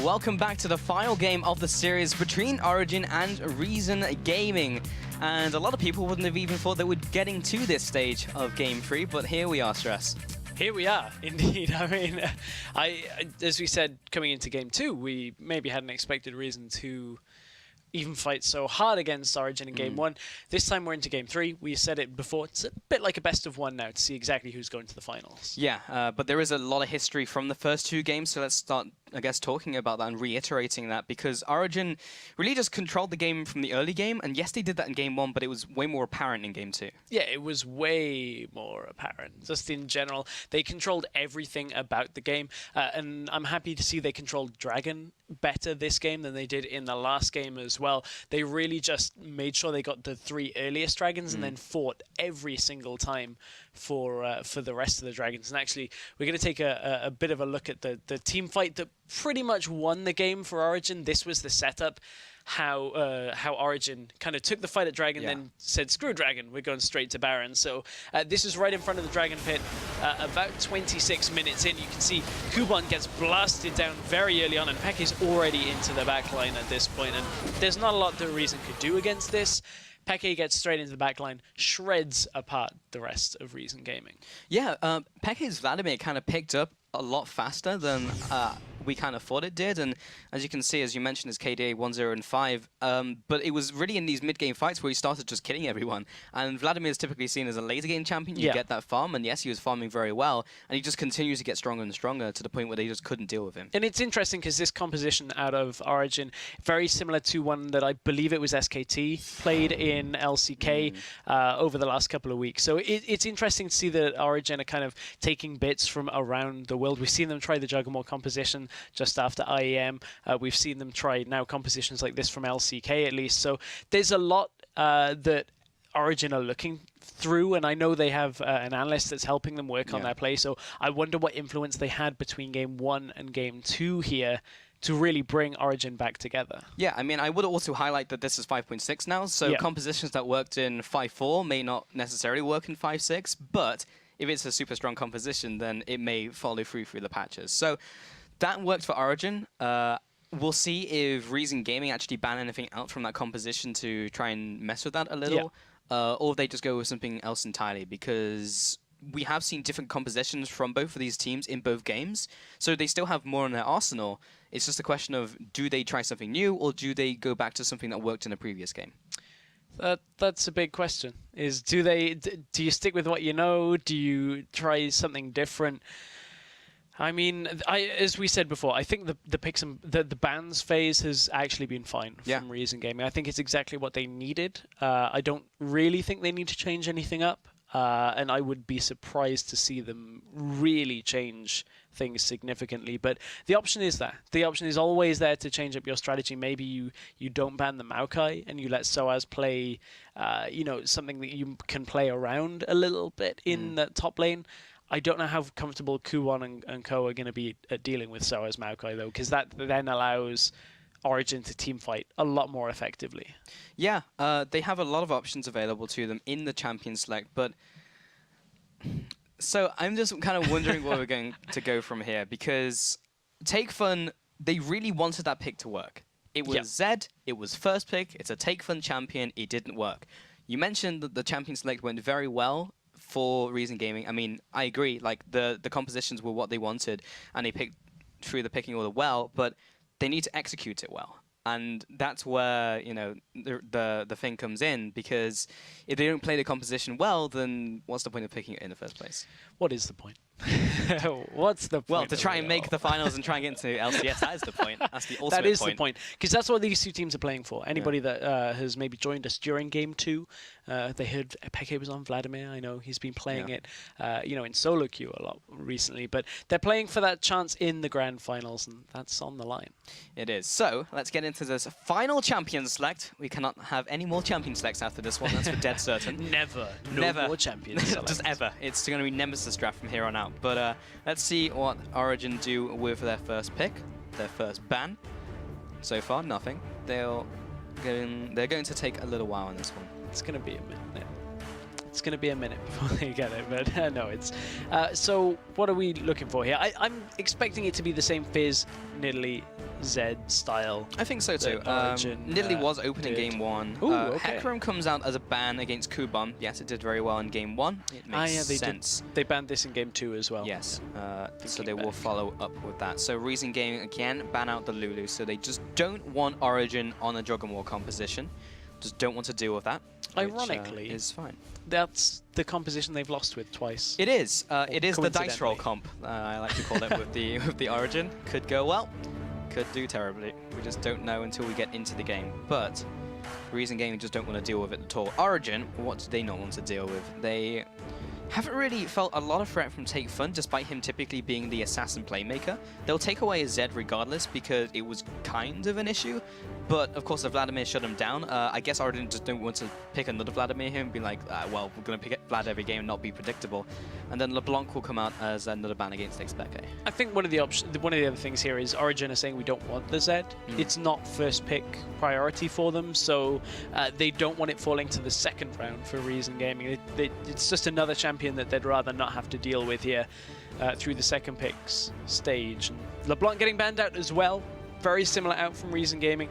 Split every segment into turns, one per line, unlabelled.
welcome back to the final game of the series between Origin and Reason Gaming. And a lot of people wouldn't have even thought they were getting to this stage of Game 3, but here we are, Stress.
Here we are, indeed. I mean, as we said, coming into Game 2, we maybe hadn't expected Reason to even fight so hard against Origin in Game 1. This time we're into Game 3. We said it before. It's a bit like a best of one now to see exactly who's going to the finals.
Yeah, but there is a lot of history from the first two games, so let's start, I guess, talking about that and reiterating that, because Origin really just controlled the game from the early game, and yes, they did that in Game 1, but it was way more apparent in Game 2.
Yeah, it was way more apparent. Just in general, they controlled everything about the game, and I'm happy to see they controlled Dragon better this game than they did in the last game as well. They really just made sure they got the 3 earliest dragons and then fought every single time for the rest of the dragons. And actually, we're going to take a bit of a look at the team fight that pretty much won the game for Origin. This was the setup. How Origin kind of took the fight at Dragon, then said, screw Dragon, we're going straight to Baron. So this is right in front of the Dragon Pit. About 26 minutes in, you can see Kuban gets blasted down very early on, and Peck is already into the backline at this point. And there's not a lot that Reason could do against this. Peke gets straight into the backline, shreds apart the rest of Reason Gaming.
Yeah, Peke's Vladimir kind of picked up a lot faster than we kind of thought it did, and as you can see, as you mentioned, his KDA 1-0 and 5, but it was really in these mid-game fights where he started just killing everyone, and Vladimir is typically seen as a later game champion. You get that farm, and yes, he was farming very well, and he just continues to get stronger and stronger to the point where they just couldn't deal with him.
And it's interesting because this composition out of Origin, very similar to one that I believe it was SKT played in LCK over the last couple of weeks. So it's interesting to see that Origin are kind of taking bits from around the world. We've seen them try the Juggernaut composition just after IEM. We've seen them try now compositions like this from LCK at least. So there's a lot that Origin are looking through, and I know they have an analyst that's helping them work on their play. So I wonder what influence they had between Game 1 and Game 2 here to really bring Origin back together.
Yeah, I mean, I would also highlight that this is 5.6 now, so compositions that worked in 5.4 may not necessarily work in 5.6, but if it's a super strong composition, then it may follow through the patches. So that worked for Origin. We'll see if Reason Gaming actually ban anything out from that composition to try and mess with that a little, or if they just go with something else entirely, because we have seen different compositions from both of these teams in both games, so they still have more in their arsenal. It's just a question of, do they try something new, or do they go back to something that worked in a previous game?
That's a big question. Is do you stick with what you know? Do you try something different? I mean, as we said before, I think the bans phase has actually been fine from Reason Gaming. I think it's exactly what they needed. I don't really think they need to change anything up. And I would be surprised to see them really change things significantly. But the option is there. The option is always there to change up your strategy. Maybe you don't ban the Maokai and you let Soaz play, something that you can play around a little bit in the top lane. I don't know how comfortable Kuwon and Co are going to be at dealing with Soaz Maokai, though, because that then allows Origin to teamfight a lot more effectively. Yeah,
they have a lot of options available to them in the champion select, but so I'm just kind of wondering where we're going to go from here, because Take Fun, they really wanted that pick to work. It was Zed, it was first pick, it's a Take Fun champion, it didn't work. You mentioned that the champion select went very well for Reason Gaming. I mean, I agree, like the compositions were what they wanted, and they picked through the picking order well, but they need to execute it well. And that's where, the thing comes in, because if they don't play the composition well, then what's the point of picking it in the first place?
What is the point? What's the point?
Well, to try and make the finals and try and get into LCS, that is the point. That's the ultimate point.
That is the point. Because that's what these two teams are playing for. Anybody that has maybe joined us during Game 2, they heard Peke was on Vladimir. I know he's been playing it, in solo queue a lot recently. But they're playing for that chance in the grand finals, and that's on the line.
It is. So, let's get into this final champion select. We cannot have any more champion selects after this one. That's for dead certain.
Never.
Never.
More champion selects.
Just ever. It's going to be Nemesis draft from here on out. But let's see what Origin do with their first pick, their first ban. So far, nothing. They're going to take a little while on this one.
It's going to be a minute. it's going to be a minute before they get it, but no, it's... so what are we looking for here? I'm expecting it to be the same Fizz, Nidalee, Zed style.
I think so too. Nidalee was open in game 1.
Ooh, okay.
Hecarim comes out as a ban against Kuban. Yes, it did very well in game 1. It makes sense.
They banned this in game 2 as well.
Yes, so they will follow up with that. So Reason Gaming again ban out the Lulu, so they just don't want Origin on a Juggernaut War composition. Just don't want to deal with that.
Ironically,
which, is fine.
That's the composition they've lost with twice.
It is. It is the dice roll comp. I like to call it with the Origin. Could go well, could do terribly. We just don't know until we get into the game. But Reason Gaming just don't want to deal with it at all. Origin, what do they not want to deal with? They haven't really felt a lot of threat from Take Fun, despite him typically being the assassin playmaker. They'll take away his Zed regardless, because it was kind of an issue. But, of course, the Vladimir shut him down. I guess Origin just don't want to pick another Vladimir here and be like, well, we're going to pick Vlad every game and not be predictable. And then LeBlanc will come out as another ban against Expeke.
I think one of the other things here is Origin are saying we don't want the Zed. It's not first pick priority for them, so they don't want it falling to the second round for Reason Gaming. It's just another champion that they'd rather not have to deal with here through the second picks stage. And LeBlanc getting banned out as well. Very similar out from Reason Gaming.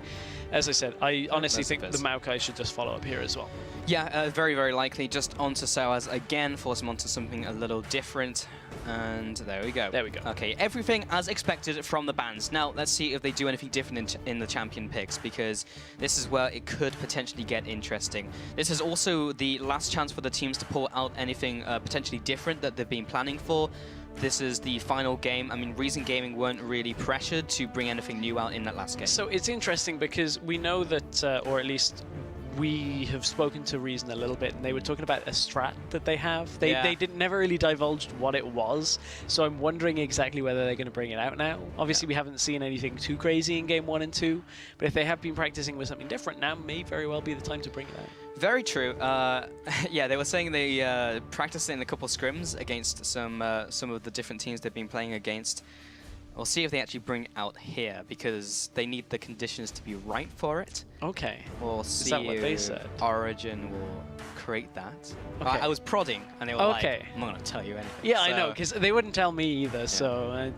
As I said, I honestly think the Maokai should just follow up here as well.
Yeah, very, very likely. Just onto Soaz again, force him onto something a little different. And there we go.
There we go.
Okay, everything as expected from the bans. Now, let's see if they do anything different in the champion picks, because this is where it could potentially get interesting. This is also the last chance for the teams to pull out anything potentially different that they've been planning for. This is the final game. I mean, Reason Gaming weren't really pressured to bring anything new out in that last game.
So it's interesting because we know that, or at least we have spoken to Reason a little bit, and they were talking about a strat that they have. They never really divulged what it was, so I'm wondering exactly whether they're going to bring it out now. Obviously, we haven't seen anything too crazy in game 1 and 2, but if they have been practicing with something different, now may very well be the time to bring it out.
Very true. Yeah, they were saying they practiced in a couple scrims against some of the different teams they've been playing against. We'll see if they actually bring it out here, because they need the conditions to be right for it.
Okay.
We'll see
Is that what they said?
Origin will create that.
Okay.
I was prodding, and they were like, I'm not going to tell you anything.
Yeah, so I know, because they wouldn't tell me either, so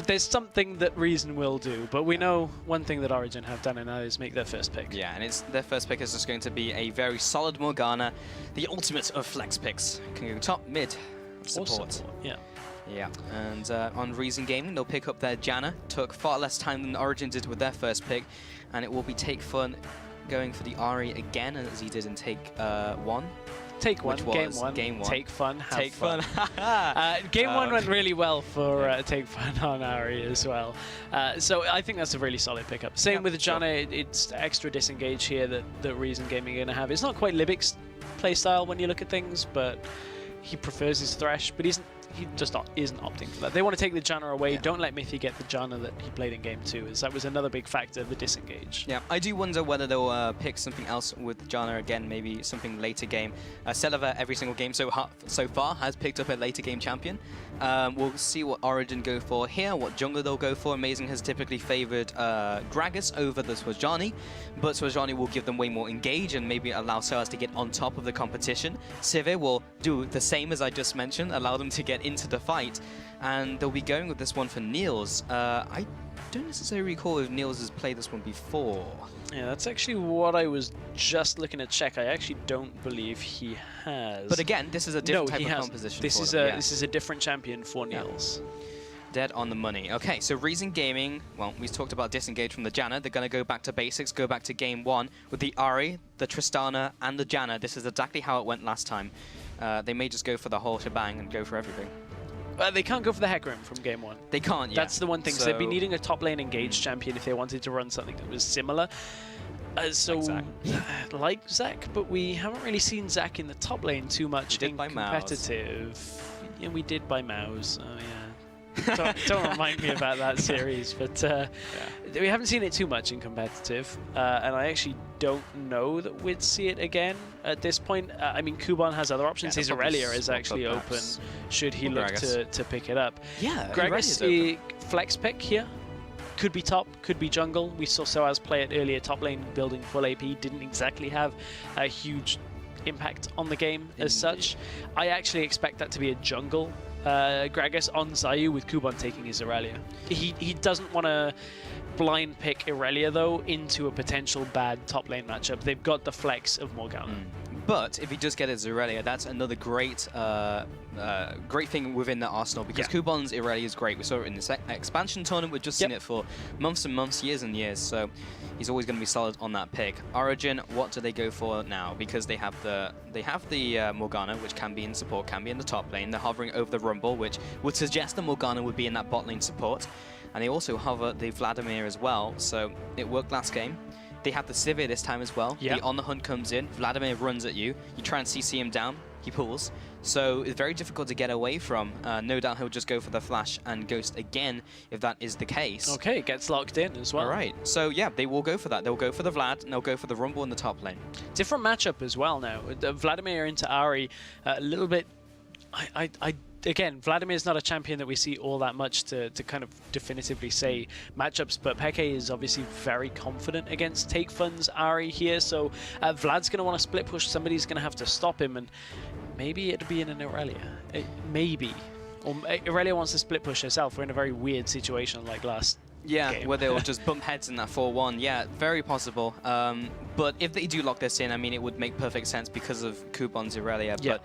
there's something that Reason will do, but we know one thing that Origin have done, and that is make their first pick.
Yeah, and their first pick is just going to be a very solid Morgana, the ultimate of flex picks. Can go top, mid, support.
Yeah.
Yeah, and on Reason Gaming, they'll pick up their Janna. Took far less time than Origin did with their first pick, and it will be Take Fun going for the Ahri again, as he did in Take 1.
Take 1, game 1, Take Fun, have
Take Fun.
Game 1 went really well for Take Fun on Ahri as well. So I think that's a really solid pickup. Same with the Janna, it's extra disengage here that Reason Gaming are going to have. It's not quite Libic's playstyle when you look at things, but he prefers his Thresh, but he just isn't opting for that. They want to take the Janna away. Yeah. Don't let Mithy get the Janna that he played in game 2, as that was another big factor, the disengage.
Yeah, I do wonder whether they'll pick something else with Janna again, maybe something later game. Celiva every single game so far has picked up a later game champion. We'll see what Origin go for here, what jungler they'll go for. Amazing has typically favored Gragas over the Swajani, but Swajani will give them way more engage and maybe allow Soaz to get on top of the competition. Sivir will do the same as I just mentioned, allow them to get into the fight, and they'll be going with this one for Niels. I don't necessarily recall if Niels has played this one before.
Yeah, that's actually what I was just looking to check. I actually don't believe he has.
But again, this is a different type of composition.
This is a different champion for Niels.
Dead on the money. Okay, so Reason Gaming, well, we talked about disengage from the Janna. They're going to go back to basics, go back to game 1 with the Ahri, the Tristana, and the Janna. This is exactly how it went last time. They may just go for the whole shebang and go for everything.
They can't go for the Hecarim from game 1.
They can't, yeah.
That's the one thing, because they'd be needing a top lane engaged champion if they wanted to run something that was similar. Like Zac, but we haven't really seen Zac in the top lane too much in competitive. Yeah, we did by Mouse. Oh, yeah. Don't remind me about that series, but we haven't seen it too much in competitive, and I actually don't know that we'd see it again at this point. I mean, Kuban has other options. His Aurelia is actually open, should he look to pick it up.
Yeah,
Gragas, flex pick here. Could be top, could be jungle. We saw Soaz play it earlier, top lane, building full AP. Didn't exactly have a huge impact on the game as such. I actually expect that to be a jungle Gragas on Zayu with Kuban taking his Irelia. He doesn't want to blind pick Irelia though into a potential bad top lane matchup. They've got the flex of Morgana.
But if he does get his Irelia, that's another great great thing within the arsenal, because Kuban's Irelia is great. We saw it in the expansion tournament. We've just seen it for months and months, years and years. So he's always going to be solid on that pick. Origin, what do they go for now? Because they have the Morgana, which can be in support, can be in the top lane. They're hovering over the Rumble, which would suggest the Morgana would be in that bot lane support. And they also hover the Vladimir as well. So it worked last game. They have the Sivir this time as well. The On the Hunt comes in, Vladimir runs at you, you try and CC him down, he pulls. So it's very difficult to get away from. No doubt he'll just go for the flash and ghost again if that is the case.
Okay, gets locked in as well.
All right, so yeah, they will go for that. They'll go for the Vlad and they'll go for the Rumble in the top lane.
Different matchup as well now. Vladimir into Ahri, a little bit... Again, Vladimir is not a champion that we see all that much to kind of definitively say matchups, but Peke is obviously very confident against Take Fun's Ahri here, so Vlad's going to want to split push. Somebody's going to have to stop him, and maybe it'd be in an Irelia. Maybe. Or Irelia wants to split push herself. We're in a very weird situation like last game.
Where they'll just bump heads in that 4-1. Yeah, very possible. But if they do lock this in, I mean, it would make perfect sense because of Kuban's Irelia. But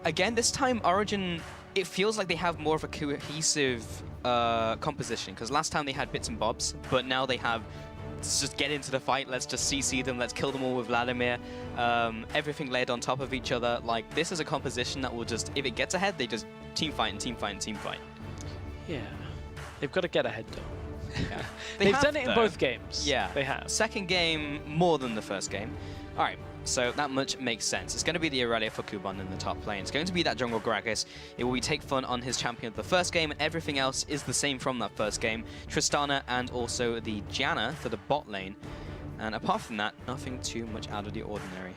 again, this time Origin... It feels like they have more of a cohesive composition, because last time they had bits and bobs, but now they have, let's just get into the fight, let's just CC them, let's kill them all with Vladimir, everything laid on top of each other. Like, this is a composition that will just, if it gets ahead, they just team fight and team fight and team fight.
Yeah, they've got to get ahead though.
Yeah.
They've done it in both games.
Yeah,
they have.
Second game more than the first game. All right. So that much makes sense. It's going to be the Irelia for Kuban in the top lane. It's going to be that jungle Gragas. It will be Take Fun on his champion of the first game, and everything else is the same from that first game. Tristana and also the Janna for the bot lane. And apart from that, nothing too much out of the ordinary.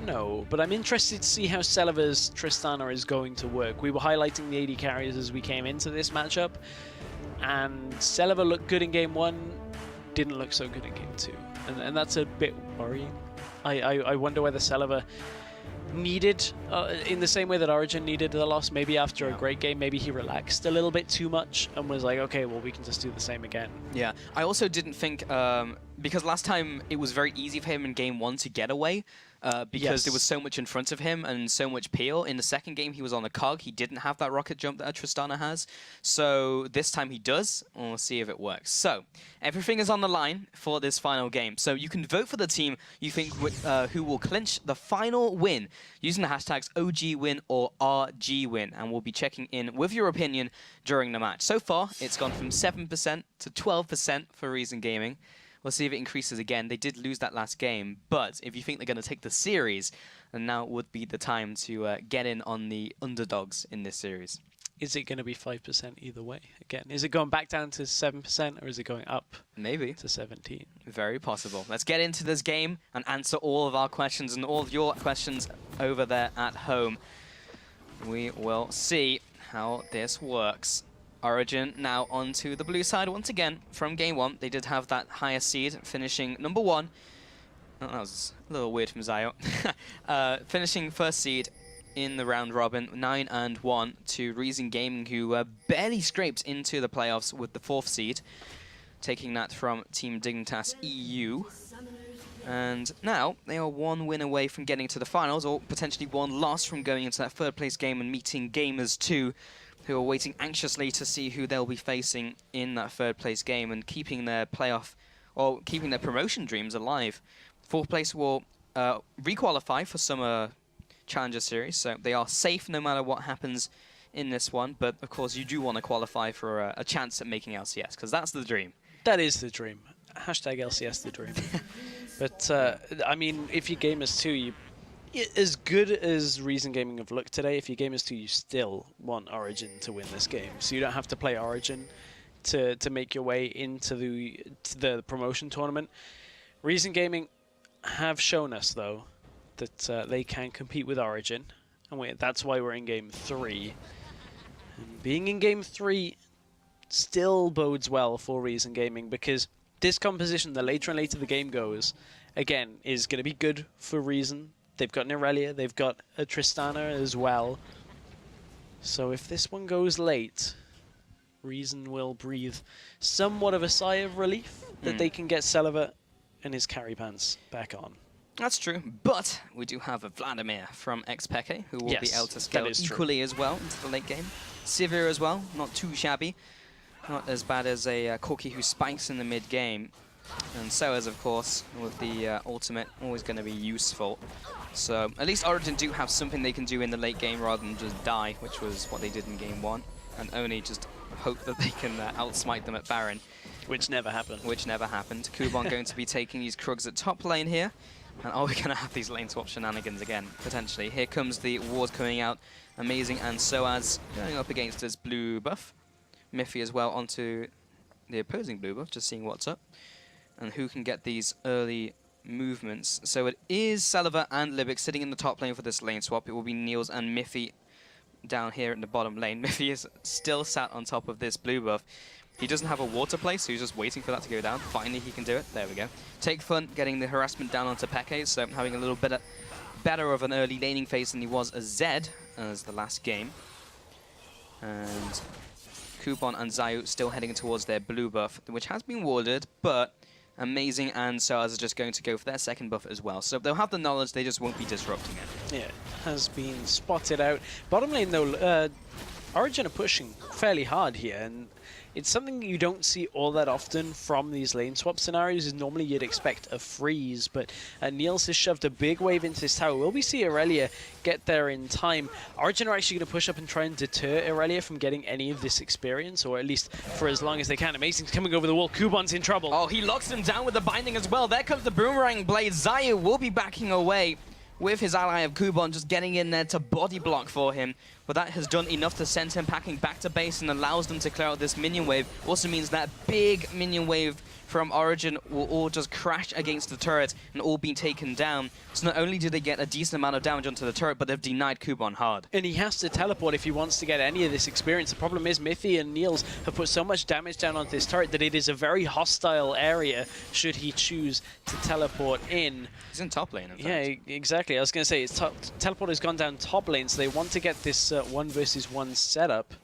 No, but I'm interested to see how Celiva's Tristana is going to work. We were highlighting the AD carries as we came into this matchup, and Celiva looked good in game 1, didn't look so good in game 2. And that's a bit worrying. I wonder whether Celiva needed, in the same way that Origin needed the loss, maybe after a great game, maybe he relaxed a little bit too much and was like, okay, well, we can just do the same again.
Yeah, I also didn't think, because last time it was very easy for him in game 1 to get away, because there was so much in front of him and so much peel. In the second game, he was on a cog. He didn't have that rocket jump that Tristana has. So this time he does, and we'll see if it works. So everything is on the line for this final game. So you can vote for the team you think who will clinch the final win using the hashtags OGWin or RGWin, and we'll be checking in with your opinion during the match. So far, it's gone from 7% to 12% for Reason Gaming. We'll see if it increases again. They did lose that last game, but if you think they're going to take the series, then now would be the time to get in on the underdogs in this series.
Is it going to be 5% either way? Again, is it going back down to 7% or is it going up?
Maybe
to 17.
Very possible. Let's get into this game and answer all of our questions and all of your questions over there at home. We will see how this works. Origin now onto the blue side once again from game 1. They did have that higher seed, finishing number 1. Oh, that was a little weird from Zayo. Finishing first seed in the round robin, 9-1 to Reason Gaming, who barely scraped into the playoffs with the 4th seed, taking that from Team Dignitas EU. And now they are 1 win away from getting to the finals, or potentially 1 loss from going into that 3rd place game and meeting Gamers 2, who are waiting anxiously to see who they'll be facing in that 3rd place game and keeping their playoff, or keeping their promotion dreams alive. 4th place will re-qualify for Summer Challenger Series, so they are safe no matter what happens in this one, but of course you do want to qualify for a chance at making LCS, because that's the dream.
That is the dream. Hashtag LCS the dream. But, I mean, if you're Gamers 2, as good as Reason Gaming have looked today, if you're Gamers 2, you still want Origin to win this game. So you don't have to play Origin to make your way into the promotion tournament. Reason Gaming have shown us, though, that they can compete with Origin. And that's why we're in Game 3. And being in Game 3 still bodes well for Reason Gaming, because this composition, the later and later the game goes, again, is going to be good for Reason. They've got an Irelia, they've got a Tristana as well. So if this one goes late, Reason will breathe somewhat of a sigh of relief that they can get Celiva and his carry pants back on.
That's true, but we do have a Vladimir from XPeke who will be able to scale equally as well into the late game. Sivir as well, not too shabby. Not as bad as a Corki who spikes in the mid-game. And Soaz, of course, with the ultimate, always going to be useful. So at least Origin do have something they can do in the late game rather than just die, which was what they did in game 1. And only just hope that they can outsmite them at Baron.
Which never happened.
Which never happened. Kuban going to be taking these Krugs at top lane here. And are we going to have these lane swap shenanigans again, potentially? Here comes the ward coming out. Amazing, and Soaz going up against this blue buff. Miffy as well onto the opposing blue buff, just seeing what's up. And who can get these early movements. So it is Celiva and Libic sitting in the top lane for this lane swap. It will be Niels and Miffy down here in the bottom lane. Miffy is still sat on top of this blue buff. He doesn't have a water play, so he's just waiting for that to go down. Finally, he can do it. There we go. Take Fun getting the harassment down onto Peke, so having a little bit better of an early laning phase than he was as Zed as the last game. And Kuban and Zayu still heading towards their blue buff, which has been warded, but Amazing and Soaz are just going to go for their second buff as well. So they'll have the knowledge, they just won't be disrupting it.
Yeah, has been spotted out. Bottom lane though, Origin are pushing fairly hard here, and it's something you don't see all that often from these lane swap scenarios. Is normally you'd expect a freeze, but Niels has shoved a big wave into this tower. Will we see Irelia get there in time? Origin are actually going to push up and try and deter Irelia from getting any of this experience, or at least for as long as they can. Amazing's coming over the wall. Kuban's in trouble.
Oh, he locks him down with the binding as well. There comes the boomerang blade. Zayu will be backing away with his ally of Kuban just getting in there to body block for him. But that has done enough to send him packing back to base and allows them to clear out this minion wave. Also means that big minion wave from Origin will all just crash against the turret and all be taken down. So not only do they get a decent amount of damage onto the turret, but they've denied Kuban hard.
And he has to teleport if he wants to get any of this experience. The problem is Miffy and Niels have put so much damage down onto this turret that it is a very hostile area should he choose to teleport in.
He's in top lane, in fact.
Yeah, exactly. I was going to say, his teleport has gone down top lane, so they want to get this 1 versus 1 setup,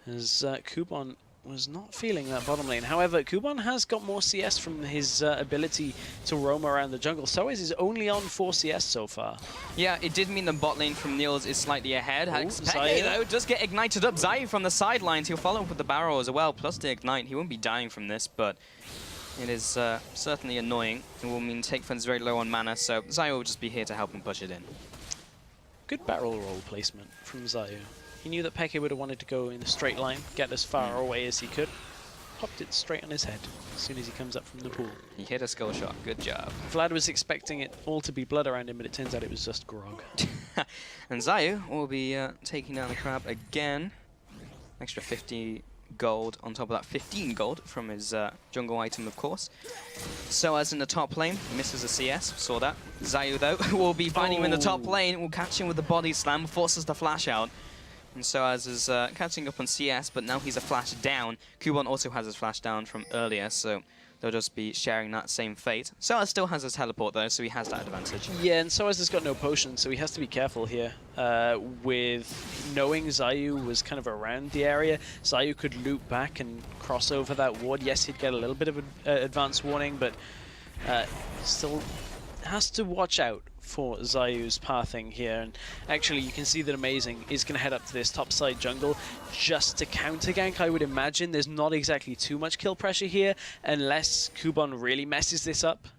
as Kuban was not feeling that bottom lane. However, Kuban has got more CS from his ability to roam around the jungle. So is only on 4 CS so far.
Yeah, it did mean the bot lane from Niels is slightly ahead.
Zayu
though does get ignited up. Zayu from the sidelines. He'll follow up with the barrel as well, plus the ignite. He won't be dying from this, but it is certainly annoying. It will mean Take Fun's very low on mana, so Zayu will just be here to help him push it in.
Good barrel roll placement from Zayu. He knew that Peke would have wanted to go in a straight line, get as far away as he could. Popped it straight on his head as soon as he comes up from the pool.
He hit a skill shot. Good job.
Vlad was expecting it all to be blood around him, but it turns out it was just grog.
And Zayu will be taking down the crab again. Extra 50 gold on top of that 15 gold from his jungle item, of course. Soaz in the top lane, misses a CS, saw that. Zayu, though, will be finding him in the top lane, will catch him with the body slam, forces the flash out. And Soaz is catching up on CS, but now he's a flash down. Kuban also has his flash down from earlier, so they'll just be sharing that same fate. Soaz still has his teleport, though, so he has that advantage.
Yeah, and Soaz has got no potion, so he has to be careful here. With knowing Zayu was kind of around the area, Zayu could loop back and cross over that ward. Yes, he'd get a little bit of an advance warning, but still has to watch out for Zayu's pathing here. And actually, you can see that Amazing is going to head up to this top side jungle just to counter gank, I would imagine. There's not exactly too much kill pressure here, unless Kuban really messes this up.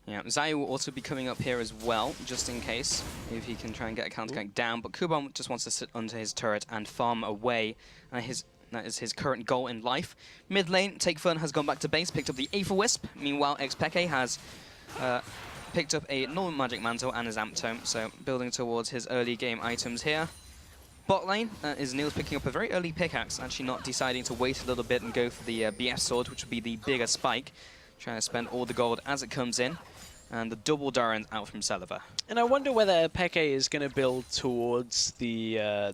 Yeah, Zayu will also be coming up here as well, just in case, if he can try and get a counter gank down. But Kuban just wants to sit under his turret and farm away. That is his current goal in life. Mid lane, Take Fun has gone back to base, picked up the Aether Wisp. Meanwhile, XPeke has picked up a normal magic mantle and his amp tome, so building towards his early game items here. Bot lane is Niels picking up a very early pickaxe, actually not deciding to wait a little bit and go for the BF sword, which would be the bigger spike. Trying to spend all the gold as it comes in. And the double Darren out from Celiva.
And I wonder whether Peke is going to build towards the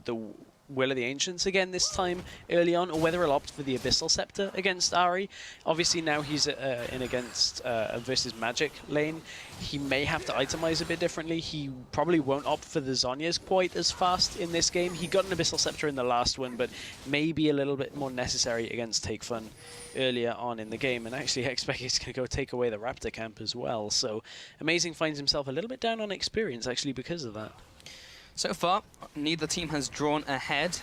Will of the Ancients again this time early on, or whether he'll opt for the Abyssal Scepter against Ahri. Obviously now he's in against versus Magic lane. He may have to itemize a bit differently. He probably won't opt for the Zhonya's quite as fast in this game. He got an Abyssal Scepter in the last one, but maybe a little bit more necessary against Take Fun earlier on in the game. And actually I expect he's going to go take away the Raptor camp as well. So Amazing finds himself a little bit down on experience actually because of that.
So far, neither team has drawn ahead.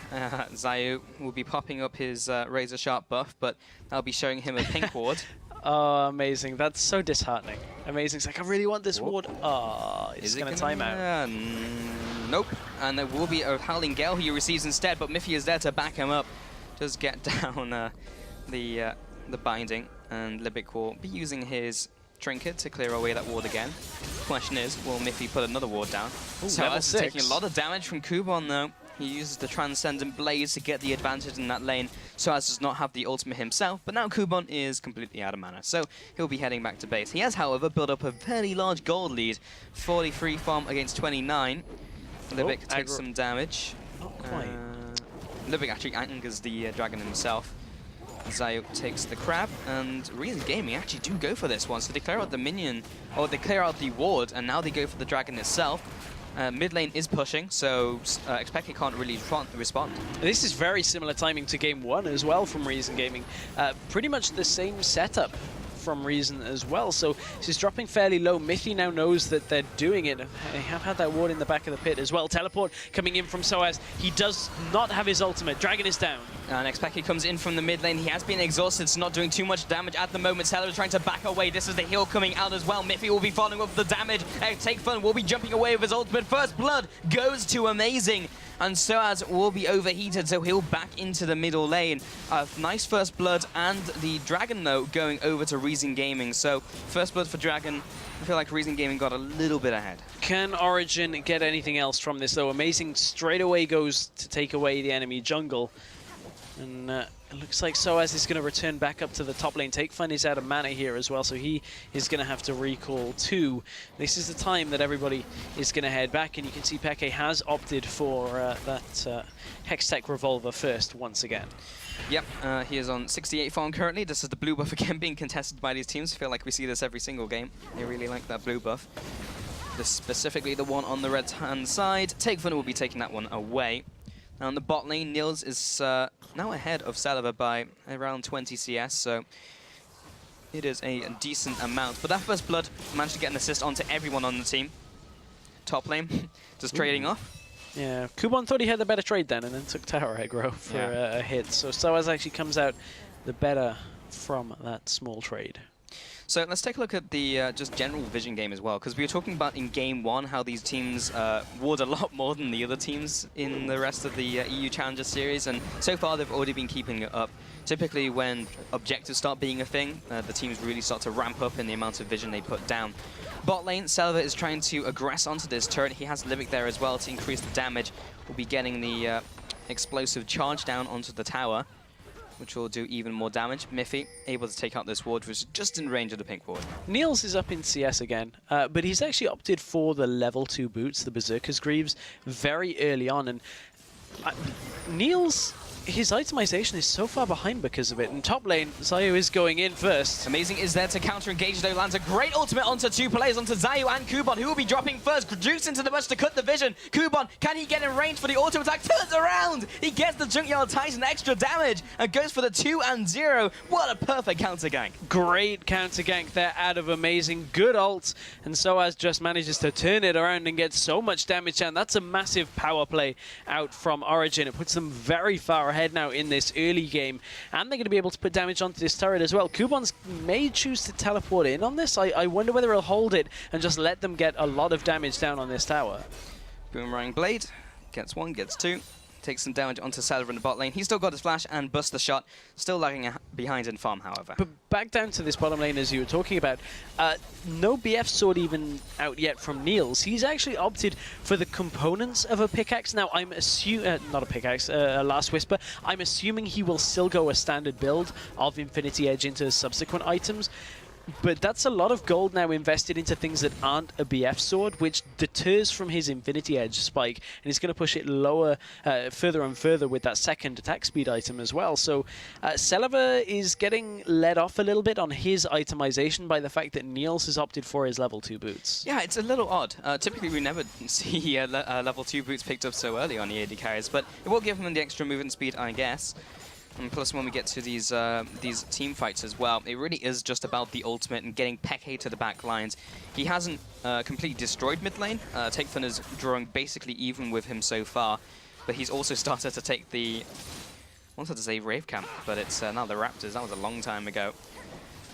Zayu will be popping up his Razor Sharp buff, but I'll be showing him a pink ward.
Oh, Amazing. That's so disheartening. Amazing's like, I really want this ward. Oh, it's going to time out.
Nope. And there will be a Howling Gale he receives instead, but Miffy is there to back him up. Just get down the binding, and Libic will be using his Trinket to clear away that ward again. Question is, will Miffy put another ward down?
Ooh,
so that's taking a lot of damage from Kubon though. He uses the Transcendent Blaze to get the advantage in that lane, so as does not have the ultimate himself, but now Kubon is completely out of mana, so he'll be heading back to base. He has, however, built up a very large gold lead, 43 farm against 29. Libic takes some damage.
Not quite.
Libic actually angers the dragon himself. Zayu takes the crab, and Reason Gaming actually do go for this one. So they clear out the minion, or they clear out the ward, and now they go for the dragon itself. Mid lane is pushing, so Expect can't really respond.
This is very similar timing to game 1 as well from Reason Gaming. Pretty much the same setup from Reason as well. So this is dropping fairly low. Miffy now knows that they're doing it. They have had that ward in the back of the pit as well. Teleport coming in from Soaz. He does not have his ultimate. Dragon is down.
And Expect comes in from the mid lane. He has been exhausted, so not doing too much damage at the moment. Seller is trying to back away. This is the heal coming out as well. Miffy will be following up the damage. Take Fun will be jumping away with his ultimate. First blood goes to Amazing. And Soaz will be overheated, so he'll back into the middle lane. Nice first blood, and the Dragon, though, going over to Reason Gaming. So, first blood for Dragon. I feel like Reason Gaming got a little bit ahead.
Can Origin get anything else from this, though? Amazing straight away goes to take away the enemy jungle. And it looks like Soaz is going to return back up to the top lane. Take Fun is out of mana here as well, so he is going to have to recall too. This is the time that everybody is going to head back, and you can see Peke has opted for that Hextech Revolver first once again.
Yep, he is on 68 farm currently. This is the blue buff again being contested by these teams. I feel like we see this every single game. They really like that blue buff. This specifically the one on the red-hand side. Take Fun will be taking that one away. Now on the bot lane, Niels is now ahead of Saliva by around 20 CS, so it is a decent amount. But that first blood managed to get an assist onto everyone on the team. Top lane, just trading off.
Yeah, Kubon thought he had the better trade then, and then took Tower Aggro for a hit. So Soaz actually comes out the better from that small trade.
So let's take a look at the just general vision game as well, because we were talking about in game 1 how these teams ward a lot more than the other teams in the rest of the EU Challenger Series, and so far they've already been keeping it up. Typically when objectives start being a thing, the teams really start to ramp up in the amount of vision they put down. Bot lane, Selva is trying to aggress onto this turret. He has Libic there as well to increase the damage. We'll be getting the explosive charge down onto the tower, which will do even more damage. Miffy able to take out this ward, which is just in range of the pink ward.
Niels is up in CS again, but he's actually opted for the level 2 boots, the Berserker's Greaves, very early on. And Niels, his itemization is so far behind because of it. In top lane, Zayu is going in first.
Amazing is there to counter-engage, though. Lands a great ultimate onto two players, onto Zayu and Kubon, who will be dropping first. Jukes into the bush to cut the vision. Kubon, can he get in range for the auto attack? Turns around! He gets the Junkyard Titan extra damage and goes for the 2-0. What a perfect counter gank.
Great counter gank there out of Amazing. Good ult. And Soaz just manages to turn it around and get so much damage down. That's a massive power play out from Origin. It puts them very far ahead now in this early game, and they're going to be able to put damage onto this turret as well. Kubon's may choose to teleport in on this. I wonder whether he'll hold it and just let them get a lot of damage down on this tower.
Boomerang Blade gets one, gets two. Takes some damage onto Salva in the bot lane. He's still got his flash and busts the shot. Still lagging behind in farm, however.
But back down to this bottom lane, as you were talking about, no BF sword even out yet from Niels. He's actually opted for the components of a pickaxe. Now, I'm assuming, not a pickaxe, a Last Whisper. I'm assuming he will still go a standard build of Infinity Edge into subsequent items. But that's a lot of gold now invested into things that aren't a BF sword, which deters from his Infinity Edge spike, and he's going to push it lower, further and further with that second attack speed item as well. So Celiva is getting led off a little bit on his itemization by the fact that Niels has opted for his level 2 boots.
Yeah, it's a little odd. Typically, we never see level 2 boots picked up so early on the AD carries, but it will give him the extra movement speed, I guess. And plus, when we get to these team fights as well, it really is just about the ultimate and getting Peke to the back lines. He hasn't completely destroyed mid lane. Takefun is drawing basically even with him so far, but he's also started to take the... I wanted to say Rave Camp, but it's now the Raptors. That was a long time ago.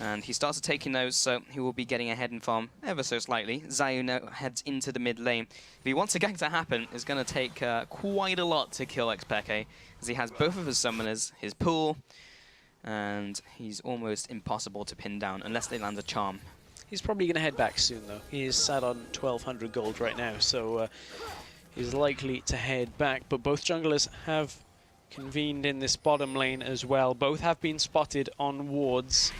And he started taking those, so he will be getting ahead in farm ever so slightly. Zayu now heads into the mid lane. If he wants a gank to happen, it's going to take quite a lot to kill Xpeke, as he has both of his summoners, his pool, and he's almost impossible to pin down unless they land a charm.
He's probably going to head back soon, though. He is sat on 1,200 gold right now, so he's likely to head back. But both junglers have convened in this bottom lane as well. Both have been spotted on wards.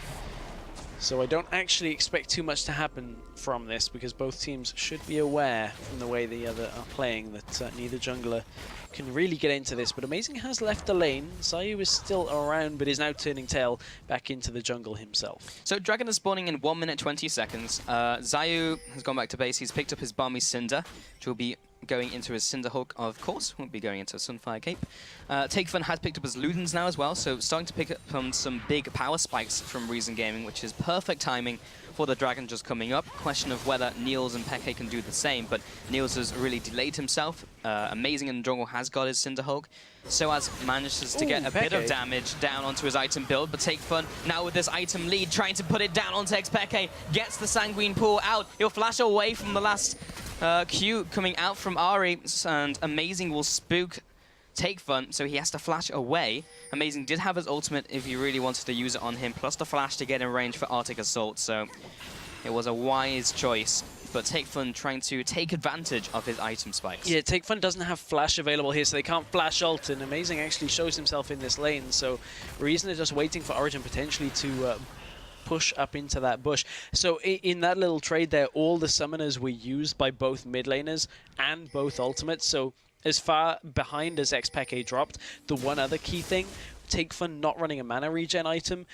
So I don't actually expect too much to happen from this, because both teams should be aware from the way the other are playing that neither jungler can really get into this. But Amazing has left the lane. Zayu is still around, but is now turning tail back into the jungle himself.
So Dragon is spawning in 1 minute 20 seconds. Zayu has gone back to base. He's picked up his Balmy Cinder, which will be going into his Cinderhulk, of course. Won't be going into Sunfire Cape. Takefun has picked up his Ludens now as well, so starting to pick up some big power spikes from Reason Gaming, which is perfect timing for the Dragon just coming up. Question of whether Niels and Peke can do the same, but Niels has really delayed himself. Amazing in the jungle has got his Cinderhulk. Soaz manages to get a bit of damage down onto his item build, but Takefun now with this item lead, trying to put it down onto Xpeke, gets the Sanguine Pool out. He'll flash away from the last Q coming out from Ari, and Amazing will spook Takefun, so he has to flash away. Amazing did have his ultimate if he really wanted to use it on him, plus the flash to get in range for Arctic Assault, so it was a wise choice. But Takefun trying to take advantage of his item spikes. Yeah,
Takefun doesn't have flash available here, so they can't flash ult, and Amazing actually shows himself in this lane, so Reason is just waiting for Origin potentially to push up into that bush. So in that little trade there, all the summoners were used by both mid laners and both ultimates, so as far behind as Xpeke dropped, the one other key thing, Takefun not running a mana regen item,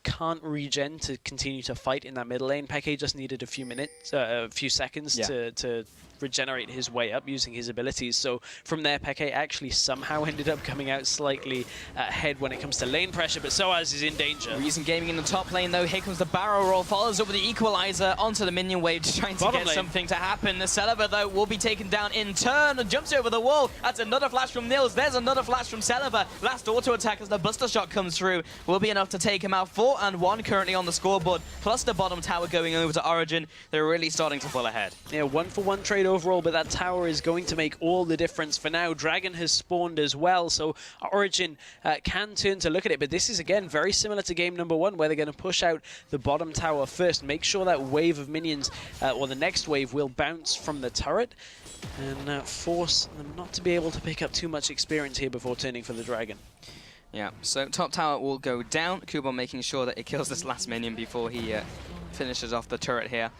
can't regen to continue to fight in that middle lane. Peke just needed a few seconds to regenerate his way up using his abilities. So from there, Peke actually somehow ended up coming out slightly ahead when it comes to lane pressure, but Soaz is in danger.
Reason Gaming in the top lane, though. Here comes the barrel roll, follows up with the equalizer onto the minion wave, trying to get something to happen. The Celiva, though, will be taken down in turn and jumps over the wall. That's another flash from Nils. There's another flash from Celiva. Last auto attack as the Buster Shot comes through will be enough to take him out. 4-1 currently on the scoreboard, plus the bottom tower going over to Origin. They're really starting to pull ahead.
Yeah, 1-for-1 trade overall, but that tower is going to make all the difference for now. Dragon has spawned as well, so Origin can turn to look at it, but this is, again, very similar to game number 1, where they're going to push out the bottom tower first, make sure that wave of minions, or the next wave, will bounce from the turret, and force them not to be able to pick up too much experience here before turning for the Dragon.
Yeah, so top tower will go down. Kubon making sure that it kills this last minion before he finishes off the turret here.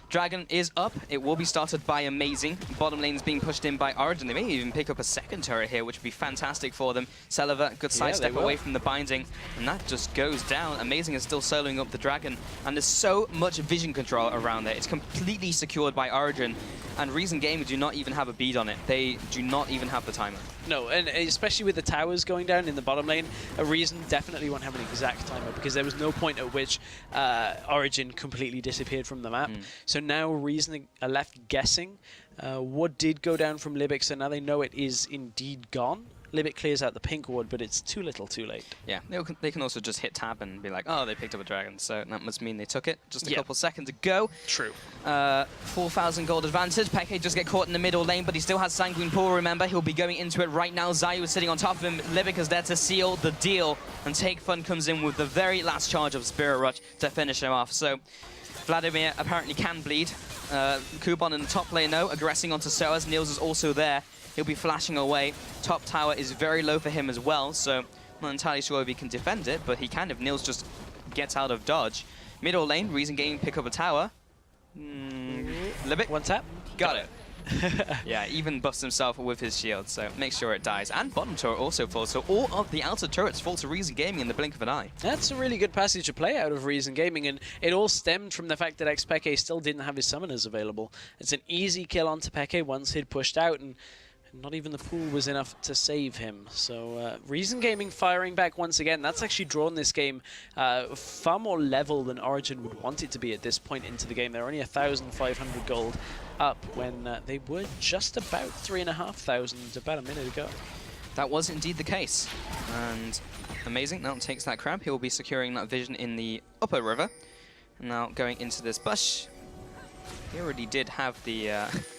Dragon is up. It will be started by Amazing. Bottom lane is being pushed in by Origin. They may even pick up a second turret here, which would be fantastic for them. Celiva, good sidestep away from the binding, and that just goes down. Amazing is still soloing up the Dragon, and there's so much vision control around there. It's completely secured by Origin, and Reason Gaming do not even have a bead on it. They do not even have the timer.
No, and especially with the towers going down in the bottom lane, a Reason definitely won't have an exact timer, because there was no point at which Origin completely disappeared from the map. So now Reason are left guessing what did go down from Libic, so now they know it is indeed gone. Libic clears out the pink ward, but it's too little too late.
Yeah, they can also just hit tab and be like, oh, they picked up a Dragon, so that must mean they took it. Just a couple seconds ago.
True.
4,000 gold advantage. Peke just get caught in the middle lane, but he still has Sanguine Pool, remember. He'll be going into it right now. Zayu is sitting on top of him. Libic is there to seal the deal, and Takefun comes in with the very last charge of Spirit Rush to finish him off. So Vladimir apparently can bleed. Kubon in the top lane, though, aggressing onto Soaz. Niels is also there. He'll be flashing away. Top tower is very low for him as well, so I'm not entirely sure if he can defend it, but he can if Niels just gets out of dodge. Middle lane, Reason Gaming pick up a tower. Libic.
One tap.
Got it. Yeah, even buffs himself with his shield, so make sure it dies. And bottom turret also falls, so all of the outer turrets fall to Reason Gaming in the blink of an eye.
That's a really good passage of play out of Reason Gaming, and it all stemmed from the fact that Xpeke still didn't have his summoners available. It's an easy kill onto Peke once he'd pushed out, and not even the pool was enough to save him. So Reason Gaming firing back once again. That's actually drawn this game far more level than Origin would want it to be at this point into the game. They're only 1,500 gold up when they were just about 3,500 about a minute ago.
That was indeed the case. And amazing, now takes that crab. He will be securing that vision in the upper river. Now going into this bush. He already did have the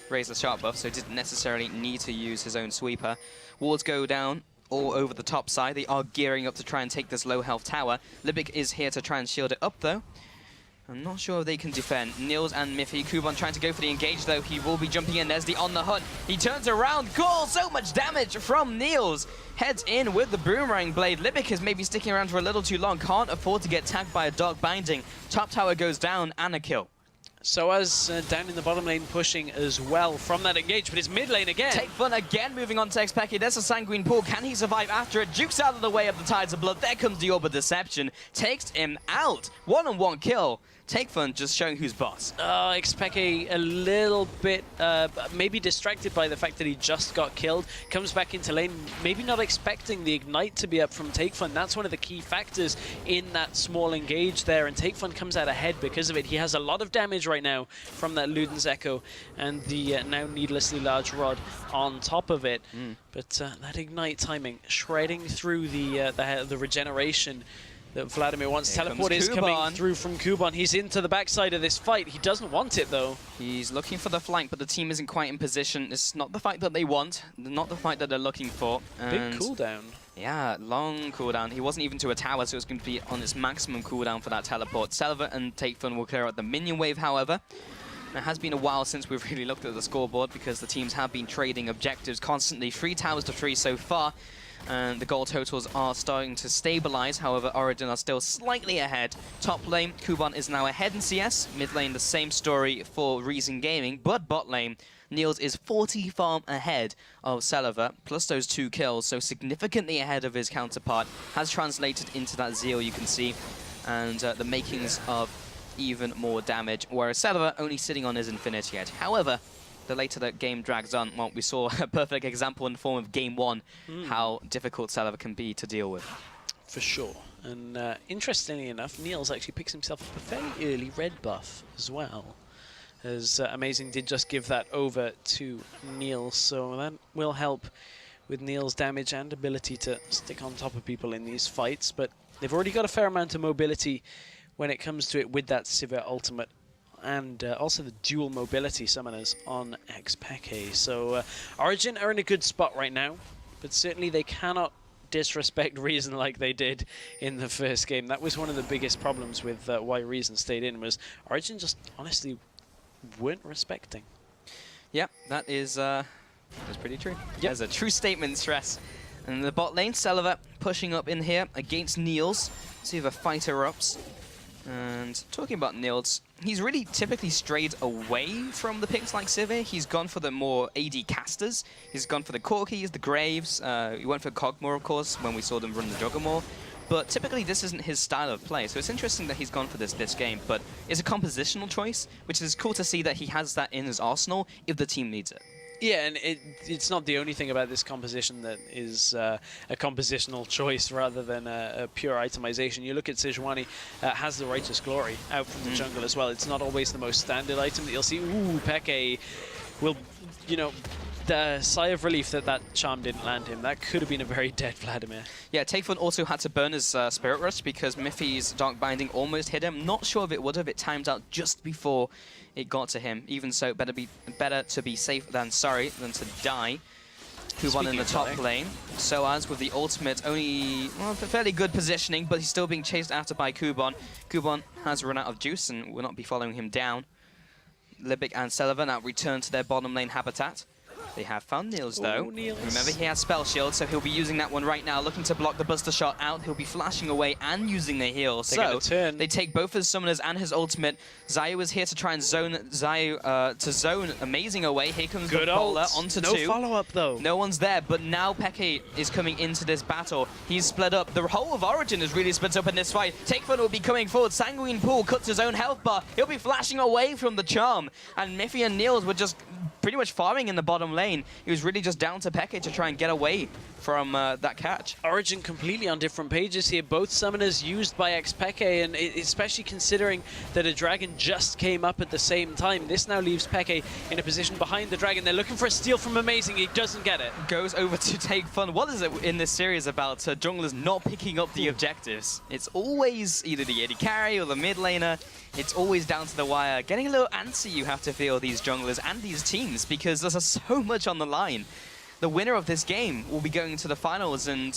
Razor Sharp buff, so didn't necessarily need to use his own sweeper. Wards go down all over the top side. They are gearing up to try and take this low health tower. Libic is here to try and shield it up though. I'm not sure if they can defend. Niels and Miffy. Kuban trying to go for the engage though. He will be jumping in. There's the on the hunt. He turns around. Cool! So much damage from Niels. Heads in with the Boomerang Blade. Libic is maybe sticking around for a little too long. Can't afford to get tagged by a Dark Binding. Top tower goes down and a kill.
So as down in the bottom lane pushing as well from that engage, but it's mid lane again.
Take Fun again moving on to Xpeke. There's a Sanguine Pool. Can he survive after it? Jukes out of the way of the Tides of Blood. There comes the Orb of Deception. Takes him out. One-on-one kill. Take Fun just showing who's boss.
Xpeke a little bit maybe distracted by the fact that he just got killed. Comes back into lane, maybe not expecting the Ignite to be up from Take Fun. That's one of the key factors in that small engage there, and Take Fun comes out ahead because of it. He has a lot of damage right now from that Luden's Echo and the now needlessly large rod on top of it. But that Ignite timing, shredding through the regeneration that Vladimir wants. Teleport is coming through from Kuban. He's into the backside of this fight. He doesn't want it, though.
He's looking for the flank, but the team isn't quite in position. It's not the fight that they want, not the fight that they're looking for.
Big cooldown.
Yeah, long cooldown. He wasn't even to a tower, so it's going to be on its maximum cooldown for that teleport. Selva and Take Fun will clear out the minion wave, however. It has been a while since we've really looked at the scoreboard because the teams have been trading objectives constantly. 3 towers to 3 so far. And the goal totals are starting to stabilize. However, Origin are still slightly ahead. Top lane, Kuban is now ahead in CS. Mid lane, the same story for Reason Gaming. But bot lane, Niels is 40 farm ahead of Selva, plus those 2 kills, so significantly ahead of his counterpart. Has translated into that zeal you can see, and the makings of even more damage, whereas Selva only sitting on his Infinity Edge. However, the later that game drags on, well, we saw a perfect example in the form of Game 1, how difficult Selva can be to deal with.
For sure. And interestingly enough, Niels actually picks himself up a fairly early red buff as well. As Amazing did just give that over to Niels, so that will help with Niels' damage and ability to stick on top of people in these fights. But they've already got a fair amount of mobility when it comes to it with that Sivir ultimate. And also the dual mobility summoners on Xpeke. So Origin are in a good spot right now, but certainly they cannot disrespect Reason like they did in the first game. That was one of the biggest problems with why Reason stayed in, was Origin just honestly weren't respecting. Yep,
that's pretty true. Yep. There's a true statement, Stress. And the bot lane, Selva pushing up in here against Niels. See if a fight erupts. And talking about Niels, he's really typically strayed away from the picks like Sivir. He's gone for the more AD casters. He's gone for the Corkis, the Graves. He went for Cogmore, of course, when we saw them run the Juggermore. But typically, this isn't his style of play. So it's interesting that he's gone for this game. But it's a compositional choice, which is cool to see that he has that in his arsenal if the team needs it.
Yeah, and it's not the only thing about this composition that is a compositional choice rather than a pure itemization. You look at Sejuani, has the Righteous Glory out from the jungle as well. It's not always the most standard item that you'll see. Ooh, Peke will, you know, the sigh of relief that that charm didn't land him. That could have been a very dead Vladimir. Yeah, Take Fun also had to burn his Spirit Rush because Miffy's Dark Binding almost hit him. Not sure if it would have. It timed out just before it got to him. Even so, better to be safe than sorry than to die. Kuban in the top lane. Soaz with the ultimate, only fairly good positioning, but he's still being chased after by Kuban. Kuban has run out of juice and will not be following him down. Libic and Selva now return to their bottom lane habitat.
They have found Niels, though.
Ooh, Niels.
Remember, he has Spell Shield, so he'll be using that one right now, looking to block the Buster Shot out. He'll be flashing away and using the heal. So they take both his summoners and his ultimate. Zayu is here to try and zone Zayu to zone Amazing away. Here comes the bowler onto
no
2.
No follow-up, though.
No one's there, but now Peke is coming into this battle. He's split up. The whole of Origin is really split up in this fight. Takefun will be coming forward. Sanguine Pool cuts his own health bar. He'll be flashing away from the charm. And Miffy and Niels were just pretty much farming in the bottom lane. He was really just down to Peke to try and get away from that catch.
Origin completely on different pages here. Both summoners used by Peke, and especially considering that a dragon just came up at the same time. This now leaves Peke in a position behind the dragon. They're looking for a steal from Amazing. He doesn't get it.
Goes over to take fun. What is it in this series about junglers not picking up the objectives? It's always either the AD carry or the mid laner. It's always down to the wire. Getting a little antsy you have to feel, these junglers and these teams, because there's so much on the line. The winner of this game will be going to the finals and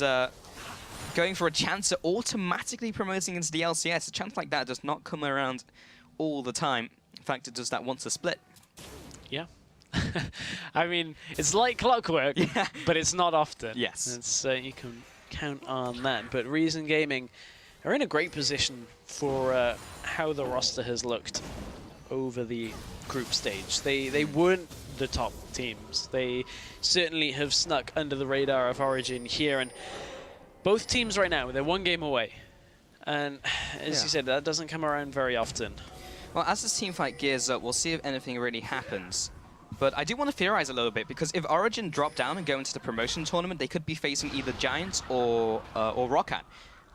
going for a chance at automatically promoting into the LCS. A chance like that does not come around all the time. In fact, it does that once a split.
Yeah. I mean, it's like clockwork, but it's not often.
Yes.
It's, you can count on that. But Reason Gaming are in a great position for how the roster has looked over the group stage. They weren't the top teams. They certainly have snuck under the radar of Origin here, and both teams right now, they're one game away. And as you said, that doesn't come around very often.
Well, as this team fight gears up, we'll see if anything really happens. But I do want to theorize a little bit, because if Origin drop down and go into the promotion tournament, they could be facing either Giants or Roccat.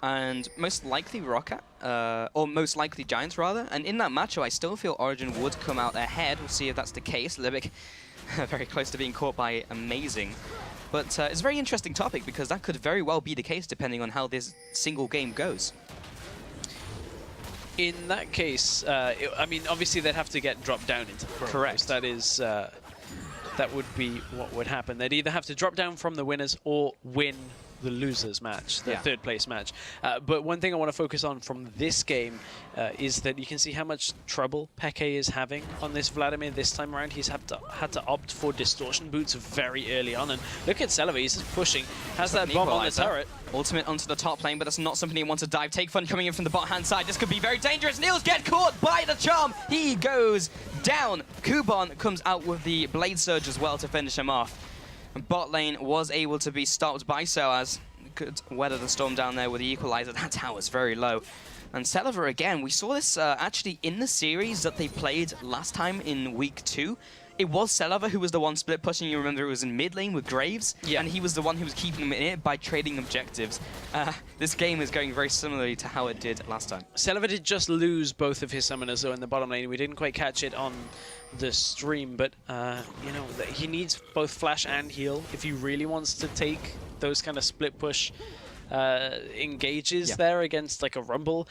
And most likely Roccat, or most likely Giants rather. And in that matchup, I still feel Origin would come out ahead. We'll see if that's the case. Libic very close to being caught by Amazing. But it's a very interesting topic, because that could very well be the case depending on how this single game goes.
In that case, I mean, obviously they'd have to get dropped down into the pros.
Correct.
That is, that would be what would happen. They'd either have to drop down from the winners or win the losers match, the third place match. But one thing I want to focus on from this game is that you can see how much trouble Peke is having on this Vladimir this time around. He's had to opt for distortion boots very early on, and look at Celebi, he's just pushing, has that bomb on the turret.
Ultimate onto the top lane, but that's not something he wants to dive. Take Fun coming in from the bot hand side. This could be very dangerous. Niels get caught by the charm. He goes down. Kuban comes out with the Blade Surge as well to finish him off. Bot lane was able to be stopped by Soaz. Could weather the storm down there with the equalizer. That tower's very low. And Celever again, we saw this actually in the series that they played last time in week 2. It was Celever who was the one split pushing. You remember it was in mid lane with Graves, and he was the one who was keeping him in it by trading objectives. This game is going very similarly to how it did last time.
Celever did just lose both of his summoners though in the bottom lane. We didn't quite catch it on the stream, but you know, he needs both flash and heal if he really wants to take those kind of split push engages there against like a Rumble.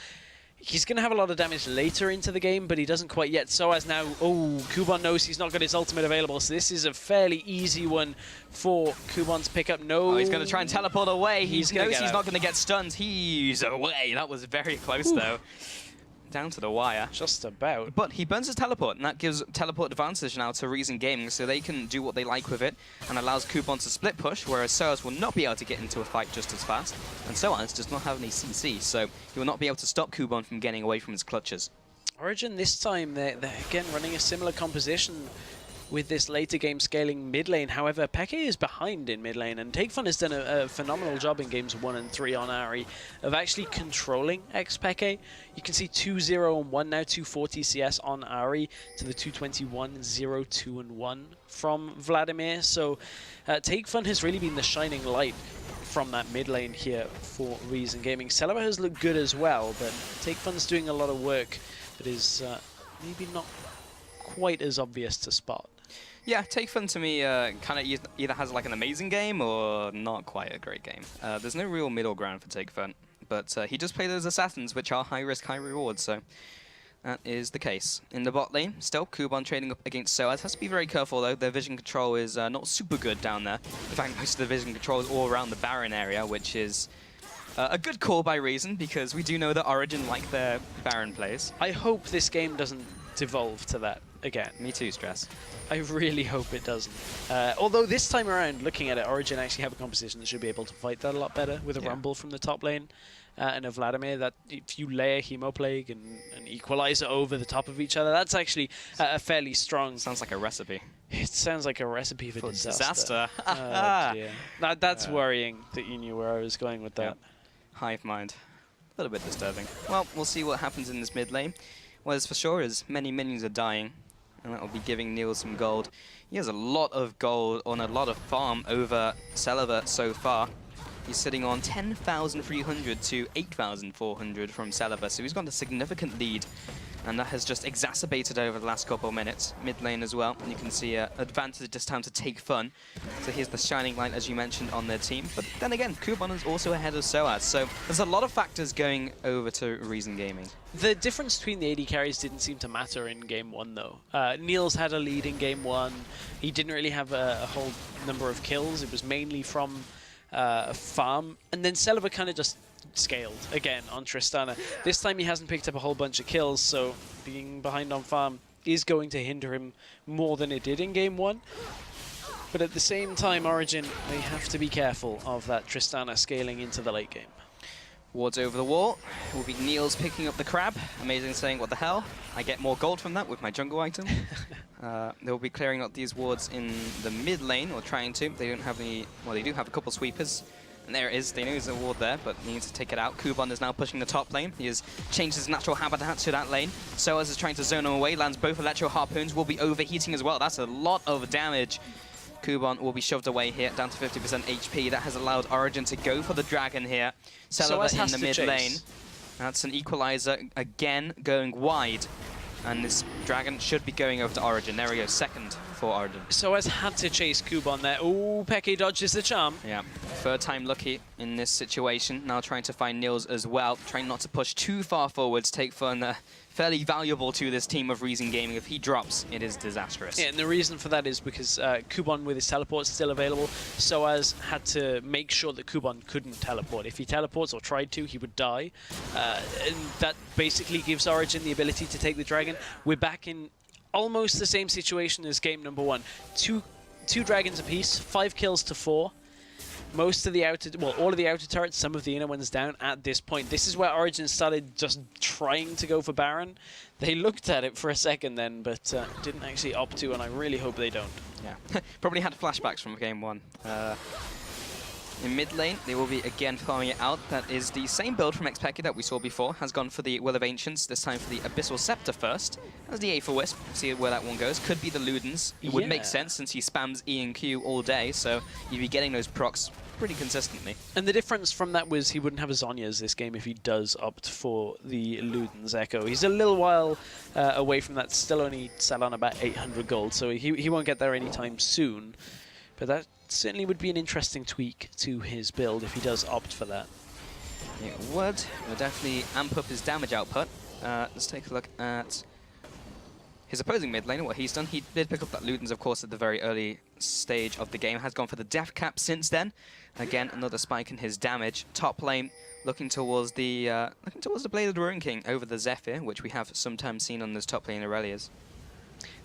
He's going to have a lot of damage later into the game, but he doesn't quite yet. So as now, Kuban knows he's not got his ultimate available, so this is a fairly easy one for Kuban to pick up. No,
he's going to try and teleport away. He knows he's not going to get stunned. He's away. That was very close, though. Down to the wire.
Just about.
But he burns his teleport, and that gives teleport advantage now to Reason Gaming, so they can do what they like with it, and allows Kuban to split push, whereas Soaz will not be able to get into a fight just as fast, and Soaz does not have any CC, so he will not be able to stop Kuban from getting away from his clutches.
Origin this time, they're again running a similar composition with this later game scaling mid lane. However, Peke is behind in mid lane, and TakeFun has done a phenomenal job in games 1 and 3 on Ahri of actually controlling Peke. You can see 2-0 and 1 now, 240 CS on Ahri to the 221, 0, 2 and 1 from Vladimir. So TakeFun has really been the shining light from that mid lane here for Reason Gaming. Celeber has looked good as well, but TakeFun's doing a lot of work that is maybe not quite as obvious to spot.
Yeah, TakeFun to me kind of either has like an amazing game or not quite a great game. There's no real middle ground for TakeFun, but he does play those assassins, which are high risk, high reward, so that is the case. In the bot lane, still Kuban trading up against Soaz. Has to be very careful though, their vision control is not super good down there. In fact, most of the vision control is all around the Baron area, which is a good call by Reason, because we do know that Origin like their Baron plays.
I hope this game doesn't devolve to that again.
Me too, Stress.
I really hope it doesn't. Although this time around, looking at it, Origin actually have a composition that should be able to fight that a lot better with a Rumble from the top lane and a Vladimir. That if you lay a Hemoplague and an Equalizer over the top of each other, that's actually a fairly strong...
Sounds like a recipe.
It sounds like a recipe for
disaster.
Oh, dear. That's worrying that you knew where I was going with that.
Yep. Hive mind. A little bit disturbing. Well, we'll see what happens in this mid lane. What is for sure is many minions are dying, and that will be giving Neil some gold. He has a lot of gold on a lot of farm over Celiva so far. He's sitting on 10,300 to 8,400 from Celiva, so he's got a significant lead. And that has just exacerbated over the last couple of minutes. Mid lane as well, and you can see advantage this time to take fun. So here's the shining light, as you mentioned, on their team. But then again, Kuban is also ahead of Soaz. So there's a lot of factors going over to Reason Gaming.
The difference between the AD carries didn't seem to matter in Game 1, though. Niels had a lead in Game 1. He didn't really have a whole number of kills. It was mainly from farm. And then Celiva kind of just scaled again on Tristana. This time he hasn't picked up a whole bunch of kills, so being behind on farm is going to hinder him more than it did in Game 1. But at the same time, Origin, they have to be careful of that Tristana scaling into the late game.
Wards over the wall. It will be Niels picking up the crab. Amazing, saying, what the hell? I get more gold from that with my jungle item. They'll be clearing out these wards in the mid lane, or trying to. They don't have any... Well, they do have a couple sweepers. And there it is. They know there's a ward there, but he needs to take it out. Kuban is now pushing the top lane. He has changed his natural habitat to that lane. Soaz is trying to zone him away. Lands both Electro Harpoons. Will be overheating as well. That's a lot of damage. Kuban will be shoved away here, down to 50% HP. That has allowed Origin to go for the dragon here. Celiva in the mid lane. That's an Equalizer again going wide. And this dragon should be going over to Origin. There we go, second for Origin.
Soaz had to chase Kuban there. Ooh, Peke dodges the charm.
Yeah, third time lucky in this situation. Now trying to find Niels as well. Trying not to push too far forwards. Take fun. Fairly valuable to this team of Reason Gaming. If he drops, it is disastrous.
Yeah, and the reason for that is because Kuban with his teleport still available. Soaz had to make sure that Kuban couldn't teleport. If he teleports or tried to, he would die. And that basically gives Origin the ability to take the dragon. We're back in almost the same situation as game number 1. Two dragons apiece, 5 kills to 4. Most of the outer, well, all of the outer turrets, some of the inner ones down at this point. This is where Origin started just trying to go for Baron. They looked at it for a second then, but didn't actually opt to, and I really hope they don't.
Yeah, probably had flashbacks from game 1. In mid lane, they will be again farming it out. That is the same build from Xpeki that we saw before. Has gone for the Will of Ancients, this time for the Abyssal Scepter first. As the Aether Wisp, see where that one goes. Could be the Ludens. It would make sense since he spams E and Q all day, so you'd be getting those procs pretty consistently.
And the difference from that was he wouldn't have a Zhonya's this game if he does opt for the Luden's Echo. He's a little while away from that, still only sat on about 800 gold, so he won't get there anytime soon. But that certainly would be an interesting tweak to his build if he does opt for that.
It would. It would definitely amp up his damage output. Let's take a look at his opposing mid laner, what he's done. He did pick up that Ludens, of course, at the very early stage of the game. Has gone for the Death Cap since then. Again, another spike in his damage. Top lane looking towards the Blade of the Ruin King over the Zephyr, which we have sometimes seen on those top lane Aurelias.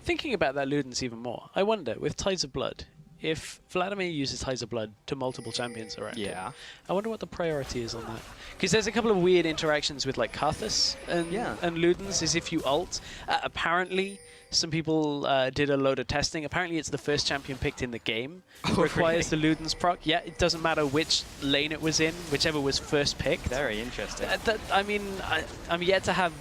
Thinking about that Ludens even more, I wonder, with Tides of Blood, if Vladimir uses Tides of Blood to multiple champions around him, I wonder what the priority is on that. Because there's a couple of weird interactions with like Karthus and Ludens, as if you ult. Apparently, some people did a load of testing. Apparently, it's the first champion picked in the game. Requires the Ludens proc. Yeah, it doesn't matter which lane it was in, whichever was first picked.
Very interesting.
I mean, I'm yet to have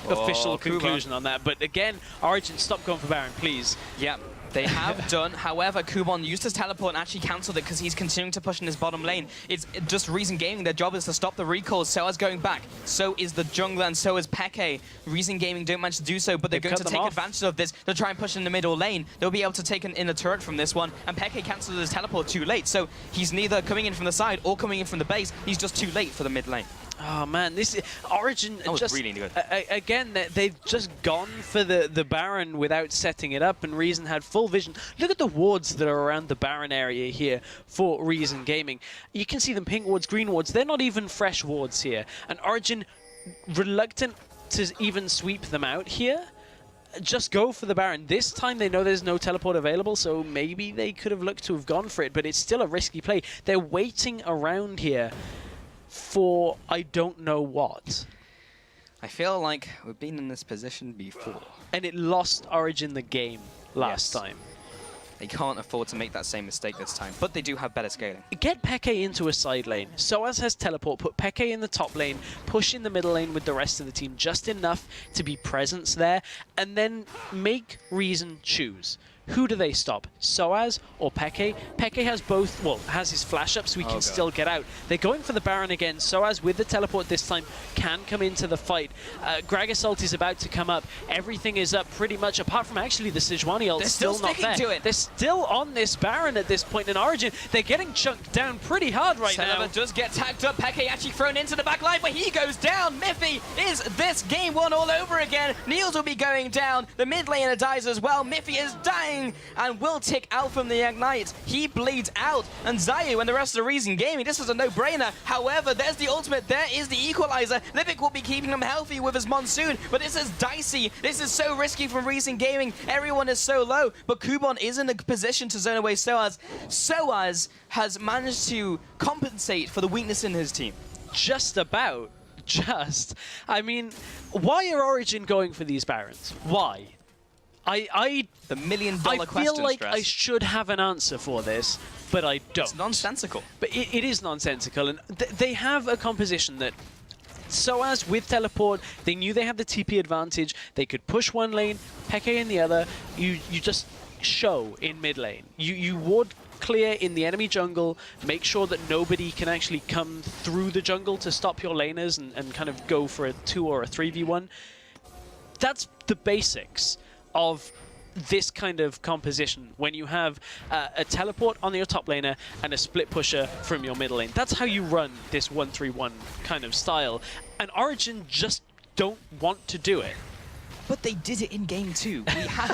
official conclusion on that. But again, Origin, stop going for Baron, please.
Yeah. They have done. However, Kuban used his teleport and actually cancelled it because he's continuing to push in his bottom lane. It's just Reason Gaming. Their job is to stop the recalls. Soaz going back. So is the jungler and so is Peke. Reason Gaming don't manage to do so, but they're going to take advantage of this to try and push in the middle lane. They'll be able to take an inner turret from this one, and Peke cancelled his teleport too late. So he's neither coming in from the side or coming in from the base. He's just too late for the mid lane.
Oh man, this Origin
that was just really good.
Again, they've just gone for the Baron without setting it up, and Reason had full vision. Look at the wards that are around the Baron area here for Reason Gaming. You can see them pink wards, green wards. They're not even fresh wards here, and Origin reluctant to even sweep them out here. just go for the Baron. This time they know there's no teleport available, so maybe they could have looked to have gone for it, but it's still a risky play. They're waiting around here for I don't know what.
I feel like we've been in this position before.
And it lost Origin the game last time.
They can't afford to make that same mistake this time, but they do have better scaling.
Get Peke into a side lane. Soaz has teleport, put Peke in the top lane, push in the middle lane with the rest of the team, just enough to be presence there, and then make Reason choose. Who do they stop? Soaz or Peke? Peke has both, well, has his flash up so he can still get out. They're going for the Baron again. Soaz with the teleport this time can come into the fight. Gragas ult is about to come up. Everything is up pretty much, apart from actually the Sejuani ult.
They're still
not there.
to it.
They're still on this Baron at this point in Origin. They're getting chunked down pretty hard right now.
Celeber does get tagged up. Peke actually thrown into the back line, but he goes down. Miffy is this game one all over again. Niels will be going down. The mid laner dies as well. Miffy is dying and will tick out from the Ignite. He bleeds out. And Zayu and the rest of the Reason Gaming, this is a no-brainer. However, there's the ultimate. There is the equalizer. Lipic will be keeping him healthy with his Monsoon, but this is dicey. This is so risky from Reason Gaming. Everyone is so low, but Kubon is in a position to zone away Soaz. Soaz has managed to compensate for the weakness in his team.
Just about. I mean, why are Origin going for these Barons? Why?
The million-dollar question,
I feel like
Stress.
I should have an answer for this, but I don't.
It's nonsensical.
But it is nonsensical, and they have a composition that Soaz with teleport, they knew they had the TP advantage. They could push one lane, Peke in the other. You just show in mid lane. You ward clear in the enemy jungle, make sure that nobody can actually come through the jungle to stop your laners and kind of go for a 2 or a 3v1. That's the basics of this kind of composition when you have a teleport on your top laner and a split pusher from your middle lane. That's how you run this 1-3-1 kind of style. And Origin just don't want to do it.
But they did it in game 2.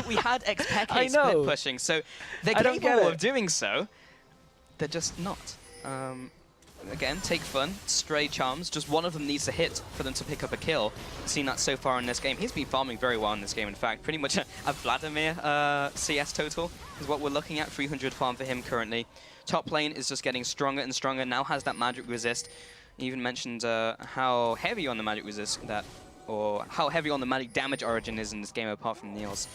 We had XPeke
I know.
split pushing, so they're capable of doing so. They're just not. Again, take fun, stray charms. Just one of them needs to hit for them to pick up a kill. Seen that so far in this game. He's been farming very well in this game, in fact. Pretty much a Vladimir CS total is what we're looking at. 300 farm for him currently. Top lane is just getting stronger and stronger. Now has that magic resist. He even mentioned how heavy on the magic resist that, or how heavy on the magic damage Origin is in this game apart from Niels.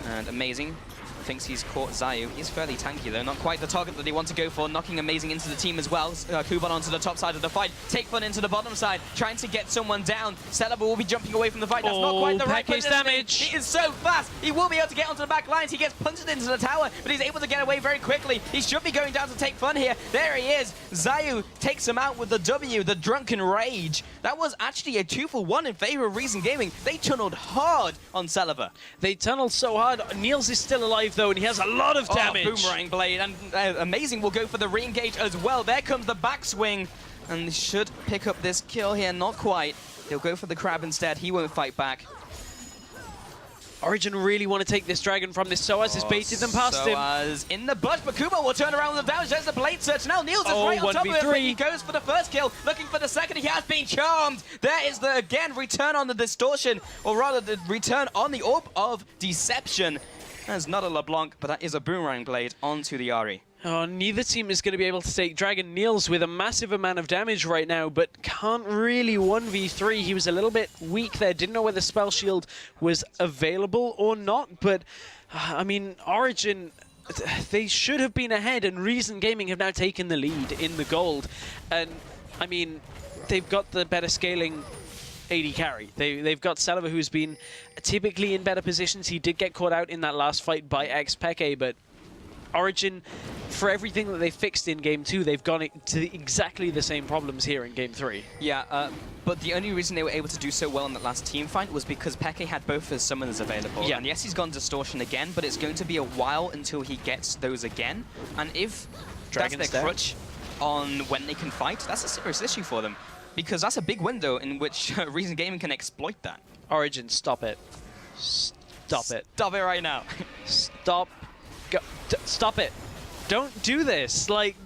And amazing. Thinks he's caught Zayu. He's fairly tanky though, not quite the target that they want to go for. Knocking Amazing into the team as well. Kuban onto the top side of the fight. Take Fun into the bottom side, trying to get someone down. Celeber will be jumping away from the fight. That's not quite the right position.
Damage.
He is so fast. He will be able to get onto the back lines. He gets punted into the tower, but he's able to get away very quickly. He should be going down to Take Fun here. There he is. Zayu takes him out with the W, the Drunken Rage. That was actually a 2-for-1 in favor of Reason Gaming. They tunneled hard on Celeber.
They tunneled so hard. Niels is still alive though, and he has a lot of damage.
Boomerang Blade, and Amazing will go for the re-engage as well. There comes the backswing, and they should pick up this kill here. Not quite. He'll go for the crab instead. He won't fight back.
Origin really want to take this dragon from this. Soaz has baited them past him.
Soaz in the bush, but Kubo will turn around with the damage. There's the blade search. Now Niels is right on top of it, but he goes for the first kill, looking for the second. He has been charmed. There is the, again, return on the distortion, or rather the return on the Orb of Deception. That's not a LeBlanc, but that is a Boomerang Blade onto the Ahri.
Oh, neither team is going to be able to take Dragon. Niels with a massive amount of damage right now, but can't really 1v3. He was a little bit weak there. Didn't know whether Spell Shield was available or not, but I mean, Origin, they should have been ahead, and Reason Gaming have now taken the lead in the gold. And I mean, they've got the better scaling AD carry. They've got Celeber, who's been typically in better positions. He did get caught out in that last fight by XPeke, but Origin, for everything that they fixed in Game 2, they've gone to exactly the same problems here in Game 3.
Yeah, but the only reason they were able to do so well in that last team fight was because Peke had both his summoners available. Yeah. And yes, he's gone Distortion again, but it's going to be a while until he gets those again. And if that's their crutch on when they can fight, that's a serious issue for them. Because that's a big window in which Reason Gaming can exploit that.
Origin, stop it. Stop it.
Stop it right now.
Stop. Stop it. don't do this. Like,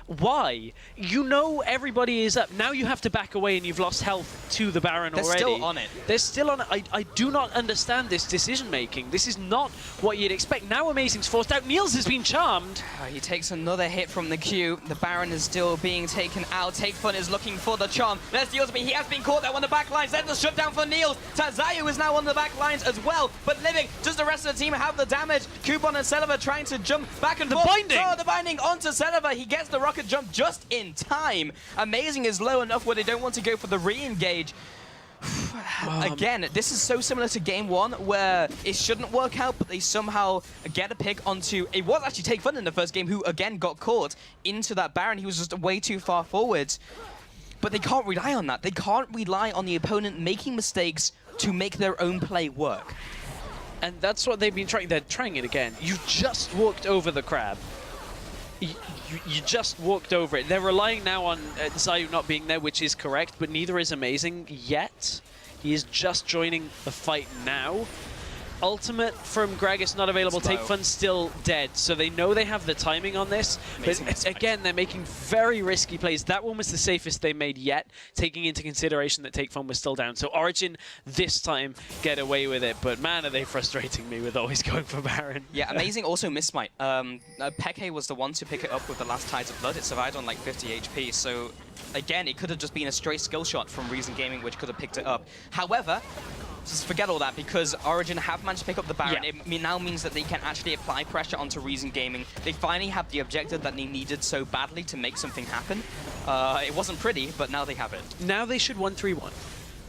why? You know everybody is up. Now you have to back away and you've lost health to the Baron already.
They're still on it.
They're still on it. I do not understand this decision-making. This is not what you'd expect. Now Amazing's forced out. Niels has been charmed.
He takes another hit from the Q. The Baron is still being taken out. Take Fun is looking for the charm. There's Niels, but he has been caught there on the back lines. Then the shutdown for Niels. Tazayu is now on the back lines as well, but living. Just the rest of the team have the damage. Coupon and Celiva trying to jump back and forth.
Binding.
Oh, the binding onto Celiva. He gets the rocket jump just in time. Amazing is low enough where they don't want to go for the re-engage. Again, this is so similar to game one where it shouldn't work out, but they somehow get a pick onto... It was actually Take Fun in the first game who, again, got caught into that Baron. He was just way too far forwards. But they can't rely on that. They can't rely on the opponent making mistakes to make their own play work.
And that's what they've been trying. They're trying it again. You just walked over the crab. You just walked over it. They're relying now on Zayu not being there, which is correct, but neither is Amazing yet. He is just joining the fight now. Ultimate from Gragas not available. Take Fun still dead, so they know they have the timing on this. But again, they're making very risky plays. That one was the safest they made yet, taking into consideration that Take Fun was still down. So Origin this time get away with it, but man, are they frustrating me with always going for Baron.
Yeah, Amazing also missed Smite. Peke was the one to pick it up with the last Tides of Blood. It survived on like 50 HP, so again, it could have just been a straight skill shot from Reason Gaming, which could have picked it up. However, just forget all that, because Origin have managed to pick up the Baron. Yeah. It now means that they can actually apply pressure onto Reason Gaming. They finally have the objective that they needed so badly to make something happen. It wasn't pretty, but now they have it.
Now they should 1-3-1.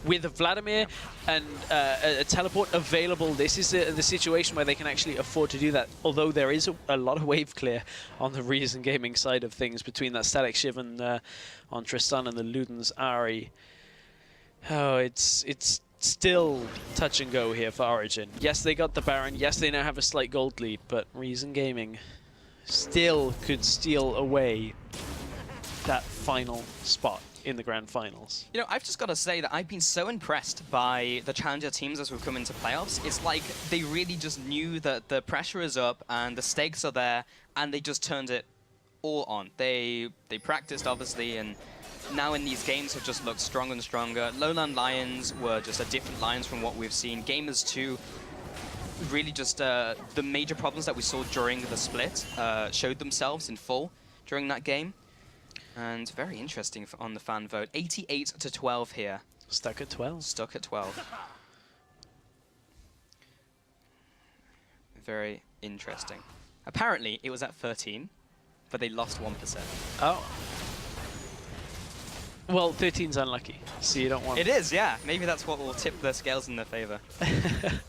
With Vladimir and a teleport available, this is the situation where they can actually afford to do that. Although there is a lot of wave clear on the Reason Gaming side of things between that Static Shiv and on Tristan and the Luden's Ari. Oh, it's still touch and go here for Origin. Yes, they got the Baron. Yes, they now have a slight gold lead, but Reason Gaming still could steal away that final spot in the grand finals.
You know, I've just got to say that I've been so impressed by the challenger teams as we've come into playoffs. It's like they really just knew that the pressure is up and the stakes are there, and they just turned it all on. They practiced, obviously, and now in these games have just looked stronger and stronger. Lowland Lions were just a different Lions from what we've seen. Gamers 2, really just the major problems that we saw during the split showed themselves in full during that game. And very interesting on the fan vote. 88-12 here.
Stuck at 12.
Stuck at 12. Very interesting. Apparently, it was at 13, but they lost 1%.
Oh. Well, 13's unlucky, so you don't want...
It is, yeah. Maybe that's what will tip the scales in their favor.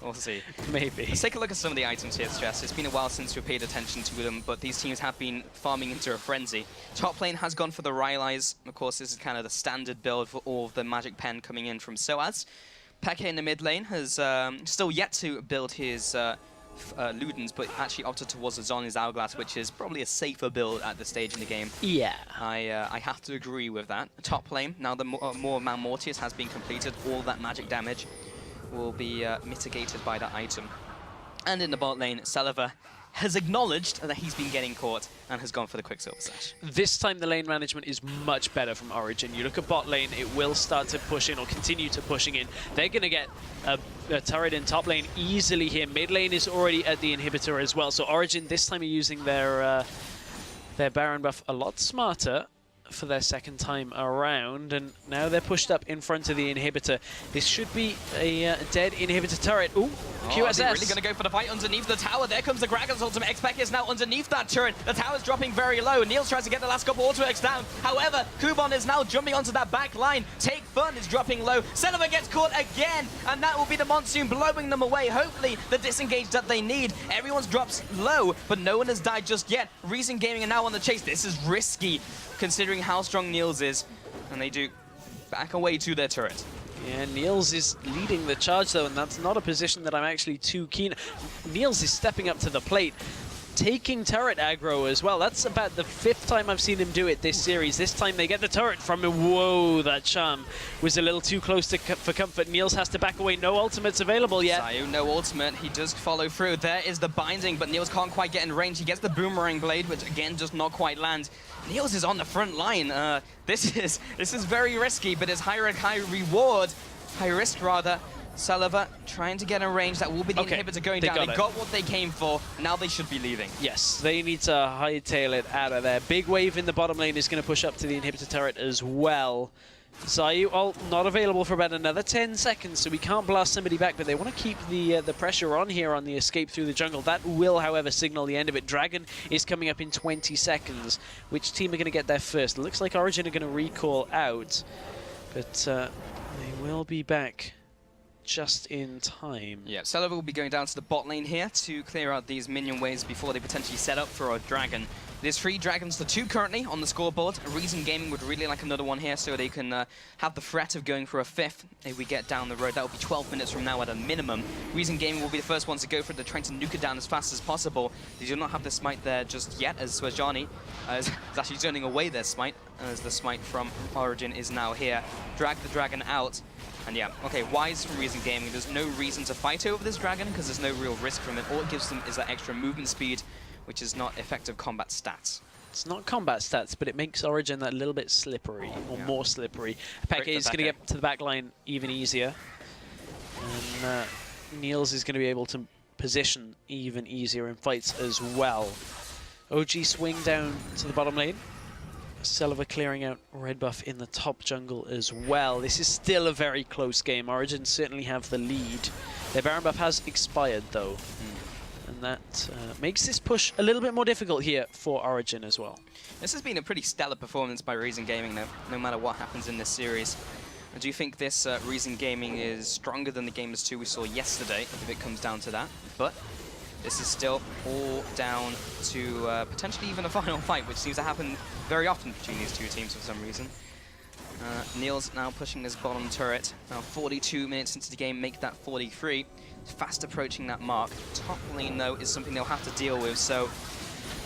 We'll see.
Maybe.
Let's take a look at some of the items here, Stress. It's been a while since we paid attention to them, but these teams have been farming into a frenzy. Top lane has gone for the Rylai's. Of course, this is kind of the standard build for all of the Magic Pen coming in from Soaz. Peke in the mid lane has still yet to build his Ludens, but actually opted towards the Zhonya's Hourglass, which is probably a safer build at this stage in the game.
Yeah.
I have to agree with that. Top lane, now the more Man Mortius has been completed, all that magic damage will be mitigated by that item. And in the bot lane, Celiva has acknowledged that he's been getting caught and has gone for the Quicksilver Sash.
This time the lane management is much better from Origin. You look at bot lane, it will start to push in or continue to pushing in. They're going to get a turret in top lane easily here. Mid lane is already at the inhibitor as well. So Origin this time are using their Baron buff a lot smarter for their second time around, and now they're pushed up in front of the inhibitor. This should be a dead inhibitor turret. Ooh, QSS.
They're really going to go for the fight underneath the tower. There comes the Gragas ultimate. X-Pac is now underneath that turret. The tower's dropping very low. Niels tries to get the last couple auto-X down. However, Kubon is now jumping onto that back line. Take Fun is dropping low. Celiva gets caught again, and that will be the Monsoon blowing them away. Hopefully, the disengage that they need. Everyone's drops low, but no one has died just yet. Reason Gaming are now on the chase. This is risky, considering how strong Niels is, and they do back away to their turret.
Yeah, Niels is leading the charge though, and that's not a position that I'm actually too keen. Niels is stepping up to the plate. taking turret aggro as well. That's about the 5th time I've seen them do it this series. This time they get the turret from him. Whoa, that charm was a little too close for comfort. Niels has to back away. No ultimates available yet.
Zayu, no ultimate. He does follow through. There is the binding, but Niels can't quite get in range. He gets the boomerang blade, which again does not quite land. Niels is on the front line. This is very risky, but it's high reward. High risk, rather. Sullivan trying to get in range. That will be the inhibitor going down. They got what they came for. Now they should be leaving.
Yes, they need to hightail it out of there. Big wave in the bottom lane is going to push up to the inhibitor turret as well. Zayu ult not available for about another 10 seconds, so we can't blast somebody back, but they want to keep the pressure on here on the escape through the jungle. That will, however, signal the end of it. Dragon is coming up in 20 seconds. Which team are going to get there first? It looks like Origin are going to recall out, but they will be back just in time.
Yeah, Sullivan will be going down to the bot lane here to clear out these minion waves before they potentially set up for a dragon. There's 3 dragons to 2 currently on the scoreboard. Reason Gaming would really like another one here so they can have the threat of going for a 5th if we get down the road. That will be 12 minutes from now at a minimum. Reason Gaming will be the first ones to go for it. They're trying to nuke it down as fast as possible. They do not have the smite there just yet, as Swajani is actually turning away their smite, as the smite from Origin is now here. Drag the dragon out. And yeah, okay, wise from Reason Gaming. There's no reason to fight over this dragon because there's no real risk from it. All it gives them is that extra movement speed, which is not effective combat stats.
It's not combat stats, but it makes Origin that little bit slippery, or more slippery. Peke is going to get to the back line even easier. And Niels is going to be able to position even easier in fights as well. OG swing down to the bottom lane. Sullivan clearing out red buff in the top jungle as well. This is still a very close game. Origin certainly have the lead. Their Baron buff has expired though. And that makes this push a little bit more difficult here for Origin as well.
This has been a pretty stellar performance by Reason Gaming no matter what happens in this series. I do think this Reason Gaming is stronger than the Gamers 2 we saw yesterday, if it comes down to that. But this is still all down to potentially even a final fight, which seems to happen very often between these two teams for some reason. Niels now pushing this bottom turret. Now 42 minutes into the game, make that 43. Fast approaching that mark. Top lane, though, is something they'll have to deal with. So,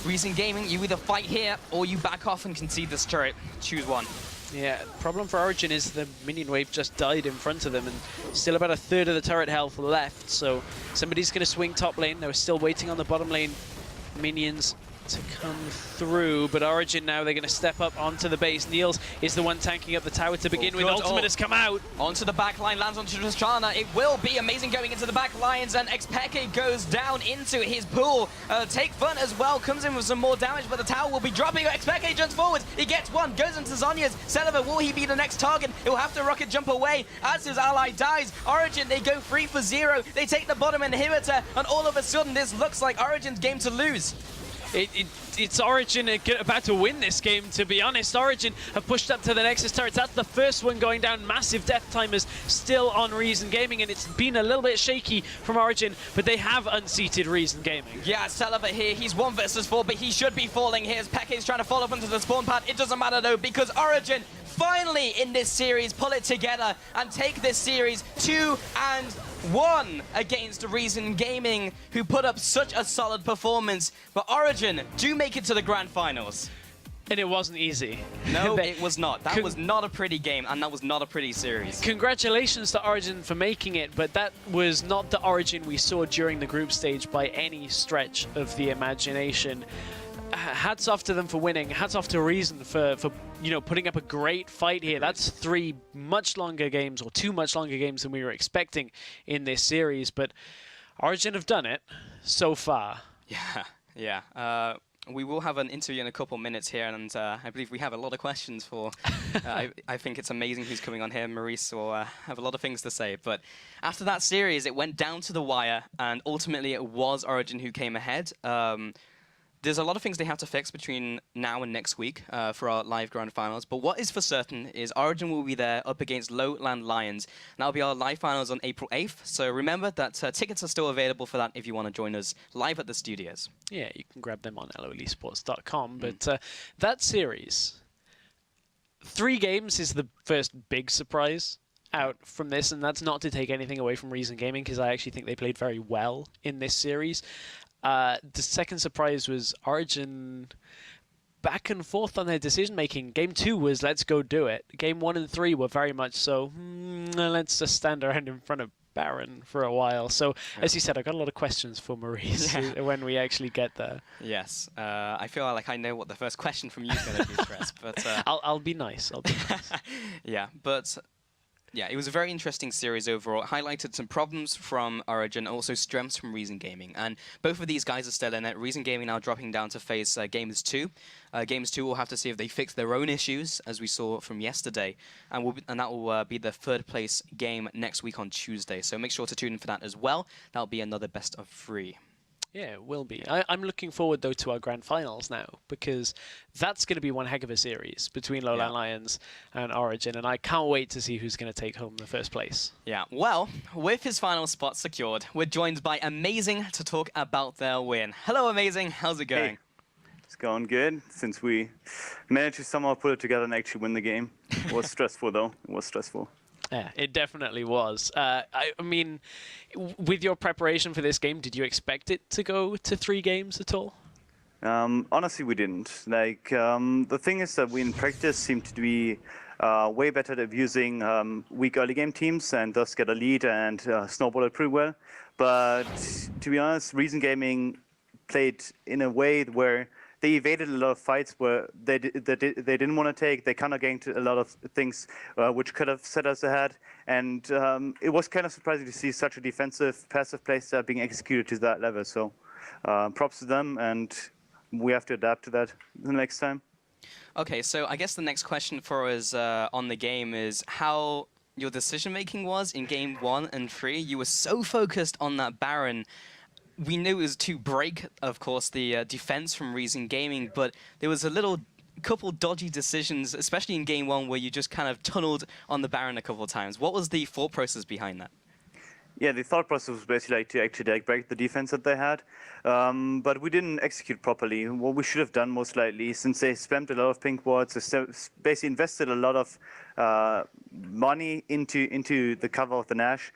Reason Gaming, you either fight here or you back off and concede this turret. Choose one.
Yeah, problem for Origin is the minion wave just died in front of them, and still about a third of the turret health left. So, somebody's going to swing top lane. They were still waiting on the bottom lane minions to come through, but Origin now, they're going to step up onto the base. Niels is the one tanking up the tower to begin with. Ultimate has come out.
Onto the back line, lands onto Tristana. It will be amazing going into the back lines, and Xpeke goes down into his pool. Take Fun as well, comes in with some more damage, but the tower will be dropping. Xpeke jumps forward. He gets one, goes into Zhonya's. Sullivan, will he be the next target? He'll have to rocket jump away as his ally dies. Origin, they go 3 for 0. They take the bottom inhibitor, and all of a sudden, this looks like Origin's game to lose.
It's Origin about to win this game, to be honest. Origin have pushed up to the Nexus turrets. That's the first one going down. Massive death timers still on Reason Gaming, and it's been a little bit shaky from Origin, but they have unseated Reason Gaming.
Yeah, Sullivan here, he's 1 versus 4, but he should be falling here as Peke's trying to fall up into the spawn pad. It doesn't matter though, because Origin finally in this series pull it together and take this series 2-1 against Reason Gaming, who put up such a solid performance. But Origin do make it to the grand finals.
And it wasn't easy.
No, it was not. That was not a pretty game, and that was not a pretty series.
Congratulations to Origin for making it, but that was not the Origin we saw during the group stage by any stretch of the imagination. Hats off to them for winning. Hats off to Reason for putting up a great fight here. That's 3 much longer games, or 2 much longer games than we were expecting in this series. But Origin have done it so far.
Yeah. We will have an interview in a couple minutes here, and I believe we have a lot of questions for... I think it's amazing who's coming on here. Maurice will have a lot of things to say. But after that series, it went down to the wire, and ultimately it was Origin who came ahead. There's a lot of things they have to fix between now and next week for our live grand finals. But what is for certain is Origin will be there up against Lowland Lions. And that'll be our live finals on April 8th. So remember that tickets are still available for that if you want to join us live at the studios.
Yeah, you can grab them on lolesports.com. But that series, 3 games is the first big surprise out from this. And that's not to take anything away from Reason Gaming, because I actually think they played very well in this series. The second surprise was Origin back and forth on their decision making. Game 2 was let's go do it. Game 1 and 3 were very much so let's just stand around in front of Baron for a while. So as you said, I got a lot of questions for Maurice when we actually get there.
Yes, I feel like I know what the first question from you is going to be, Stress, but
I'll be nice. I'll be nice.
Yeah, but yeah, it was a very interesting series overall. It highlighted some problems from Origin, also strengths from Reason Gaming. And both of these guys are still in it. Reason Gaming now dropping down to face Gamers 2. Gamers 2 will have to see if they fix their own issues, as we saw from yesterday. And that will be the third place game next week on Tuesday. So make sure to tune in for that as well. That'll be another best of 3.
Yeah, it will be. I'm looking forward, though, to our grand finals now, because that's going to be one heck of a series between Lowland Lions and Origin, and I can't wait to see who's going to take home the first place.
Yeah, well, with his final spot secured, we're joined by Amazing to talk about their win. Hello, Amazing. How's it going?
Hey. It's going good, since we managed to somehow put it together and actually win the game. It was stressful, though. It was stressful.
Yeah, it definitely was. I mean, with your preparation for this game, did you expect it to go to 3 games at all?
Honestly, we didn't. Like, the thing is that we in practice seem to be way better at using weak early game teams and thus get a lead and snowball it pretty well. But to be honest, Reason Gaming played in a way where they evaded a lot of fights where they didn't want to take. They kind of gained a lot of things which could have set us ahead. And it was kind of surprising to see such a defensive, passive play style being executed to that level. So props to them, and we have to adapt to that the next time.
Okay, so I guess the next question for us on the game is how your decision-making was in Game 1 and 3. You were so focused on that Baron. We knew it was to break, of course, the defense from Reason Gaming, but there was a couple dodgy decisions, especially in Game 1, where you just kind of tunneled on the Baron a couple of times. What was the thought process behind that?
Yeah, the thought process was basically like to actually break the defense that they had, but we didn't execute properly. What we should have done most likely, since they spammed a lot of pink wards, they basically invested a lot of money into the cover of the Nash.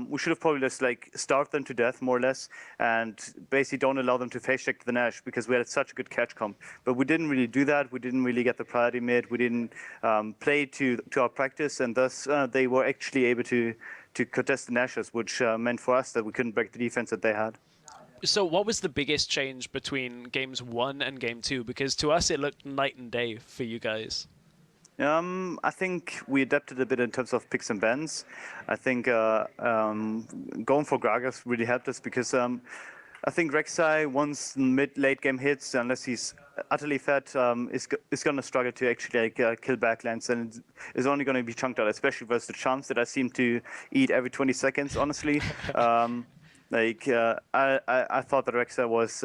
We should have probably just like starved them to death more or less, and basically don't allow them to face check the Nash because we had such a good catch comp. But we didn't really do that. We didn't really get the priority mid. We didn't play to our practice, and thus they were actually able to contest the Nashes, which meant for us that we couldn't break the defense that they had.
So what was the biggest change between Games 1 and Game 2? Because to us it looked night and day for you guys.
I think we adapted a bit in terms of picks and bans. I think going for Gragas really helped us because I think Rek'Sai, once mid-late game hits, unless he's utterly fat, is going to struggle to actually kill backlands, and is only going to be chunked out, especially versus the Chance that I seem to eat every 20 seconds, honestly. I thought that Rek'Sai was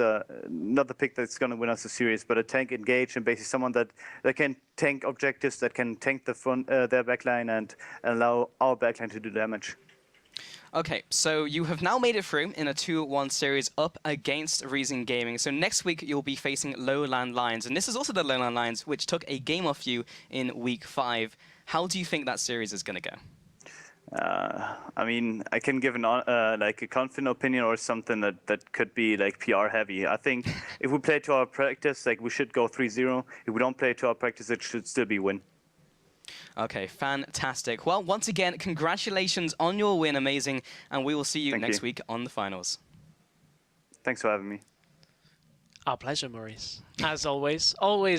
not the pick that's going to win us the series, but a tank engaged and basically someone that can tank objectives, that can tank the front, their backline and allow our backline to do damage.
Okay, so you have now made it through in a 2-1 series up against Reason Gaming. So next week you'll be facing Lowland Lions, and this is also the Lowland Lions, which took a game off you in Week 5. How do you think that series is going to go?
I mean, I can give like a confident opinion or something that could be like PR heavy. I think if we play to our practice, like we should go 3-0. If we don't play to our practice, it should still be win.
Okay, fantastic. Well, once again, congratulations on your win, Amazing, and we will see you next week on the finals.
Thanks for having me.
Our pleasure, Maurice. As always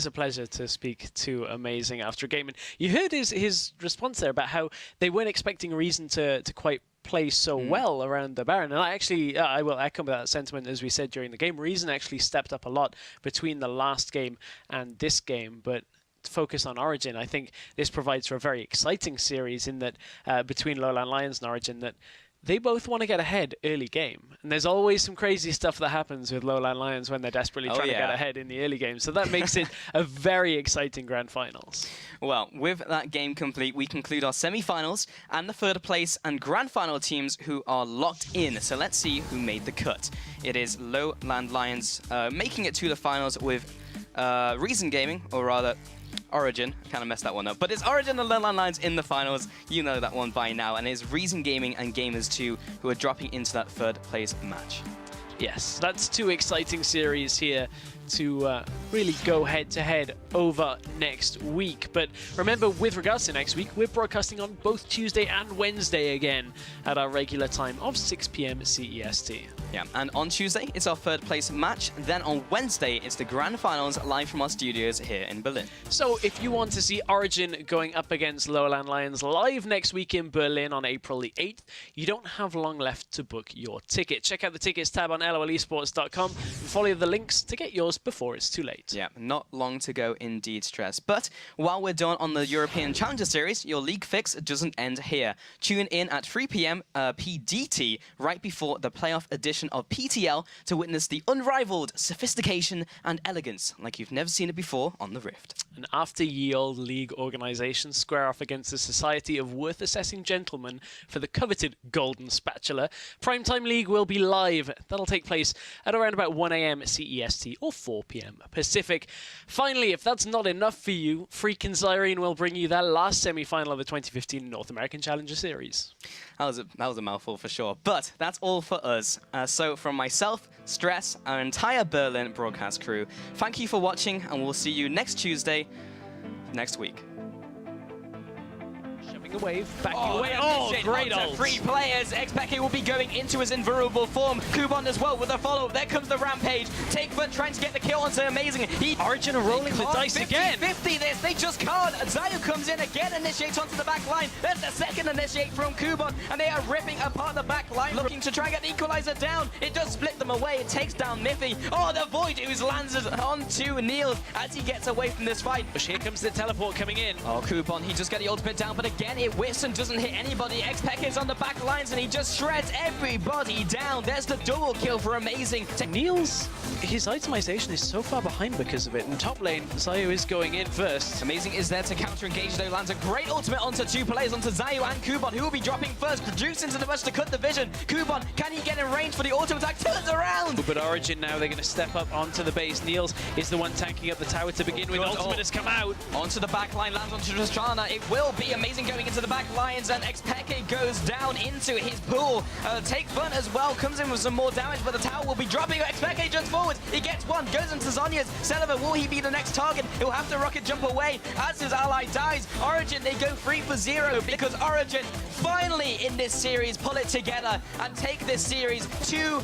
a pleasure to speak to Amazing after a game. And you heard his response there about how they weren't expecting Reason to quite play so well around the Baron. And I will echo that sentiment. As we said during the game, Reason actually stepped up a lot between the last game and this game, but focus on Origin. I think this provides for a very exciting series in that between Lowland Lions and Origin, that they both want to get ahead early game. And there's always some crazy stuff that happens with Lowland Lions when they're desperately trying to get ahead in the early game. So that makes it a very exciting grand finals.
Well, with that game complete, we conclude our semi-finals and the third place and grand final teams who are locked in. So let's see who made the cut. It is Lowland Lions making it to the finals with Reason Gaming, or rather Origin. I kind of messed that one up. But it's Origin and Lowland Lions in the finals. You know that one by now. And it's Reason Gaming and Gamers 2 who are dropping into that third place match.
Yes, that's two exciting series here to really go head-to-head over next week. But remember, with regards to next week, we're broadcasting on both Tuesday and Wednesday again at our regular time of 6 p.m. CEST.
Yeah, and on Tuesday, it's our third place match. Then on Wednesday, it's the grand finals live from our studios here in Berlin.
So if you want to see Origin going up against Lowland Lions live next week in Berlin on April the 8th, you don't have long left to book your ticket. Check out the tickets tab on lolesports.com and follow the links to get yours before it's too late.
Yeah, not long to go indeed, Stress. But while we're done on the European Challenger Series, your league fix doesn't end here. Tune in at 3 p.m. PDT right before the playoff edition of PTL to witness the unrivaled sophistication and elegance like you've never seen it before on the Rift.
And after ye old league organizations square off against the Society of Worth Assessing Gentlemen for the coveted Golden Spatula, Primetime League will be live. That'll take place at around about 1 a.m. CEST or 4 p.m. Pacific. Finally, if that's not enough for you, Freak and Zyrene will bring you that last semi-final of the 2015 North American Challenger Series.
That was a mouthful for sure. But that's all for us. So from myself, Stress, our entire Berlin broadcast crew, thank you for watching, and we'll see you next Tuesday, next week.
Shoving a wave, backing away. Oh, great ult.
3 players. Xpeke will be going into his invulnerable form. Kuban as well with a follow-up. There comes the Rampage. Takefoot trying to get the kill onto Amazing.
Origin are rolling the dice again.
50 this. They just can't. Zayu comes in again, initiates onto the back line. There's the second initiate from Kuban, and they are ripping apart the back line, looking to try and get the equalizer down. It does split them away. It takes down Miffy. Oh, the Void Ooze lands onto Neil as he gets away from this fight.
Here comes the teleport coming in.
Oh, Kuban, he just got the ultimate down, but again, it whiffs and doesn't hit anybody. Xpeke is on the back lines, and he just shreds everybody down. There's the double kill for Amazing.
Neil's, his itemization is so far behind because of it. In top lane, Zayu is going in first.
Amazing is there to counter-engage, though. Lands a great ultimate onto 2 players, onto Zayu and Kuban, who will be dropping first. Produce into the rush to cut the vision. Kuban, can he get in range for the auto attack? Turns around!
But Origin now, they're going to step up onto the base. Niels is the one tanking up the tower to begin with. Ultimate has come out.
Onto the back line, lands onto Tristana. It will be Amazing going into the back lines, and Xpeke goes down into his pool. Take Fun as well, comes in with some more damage, but the tower will be dropping. Xpeke jumps forward. He gets one, goes into Zhonya's. Celeber, will he be the next target? He'll have to rocket jump away as his ally dies. Origin, they go 3 for 0 because Origin finally in this series pull it together and take this series 2-0.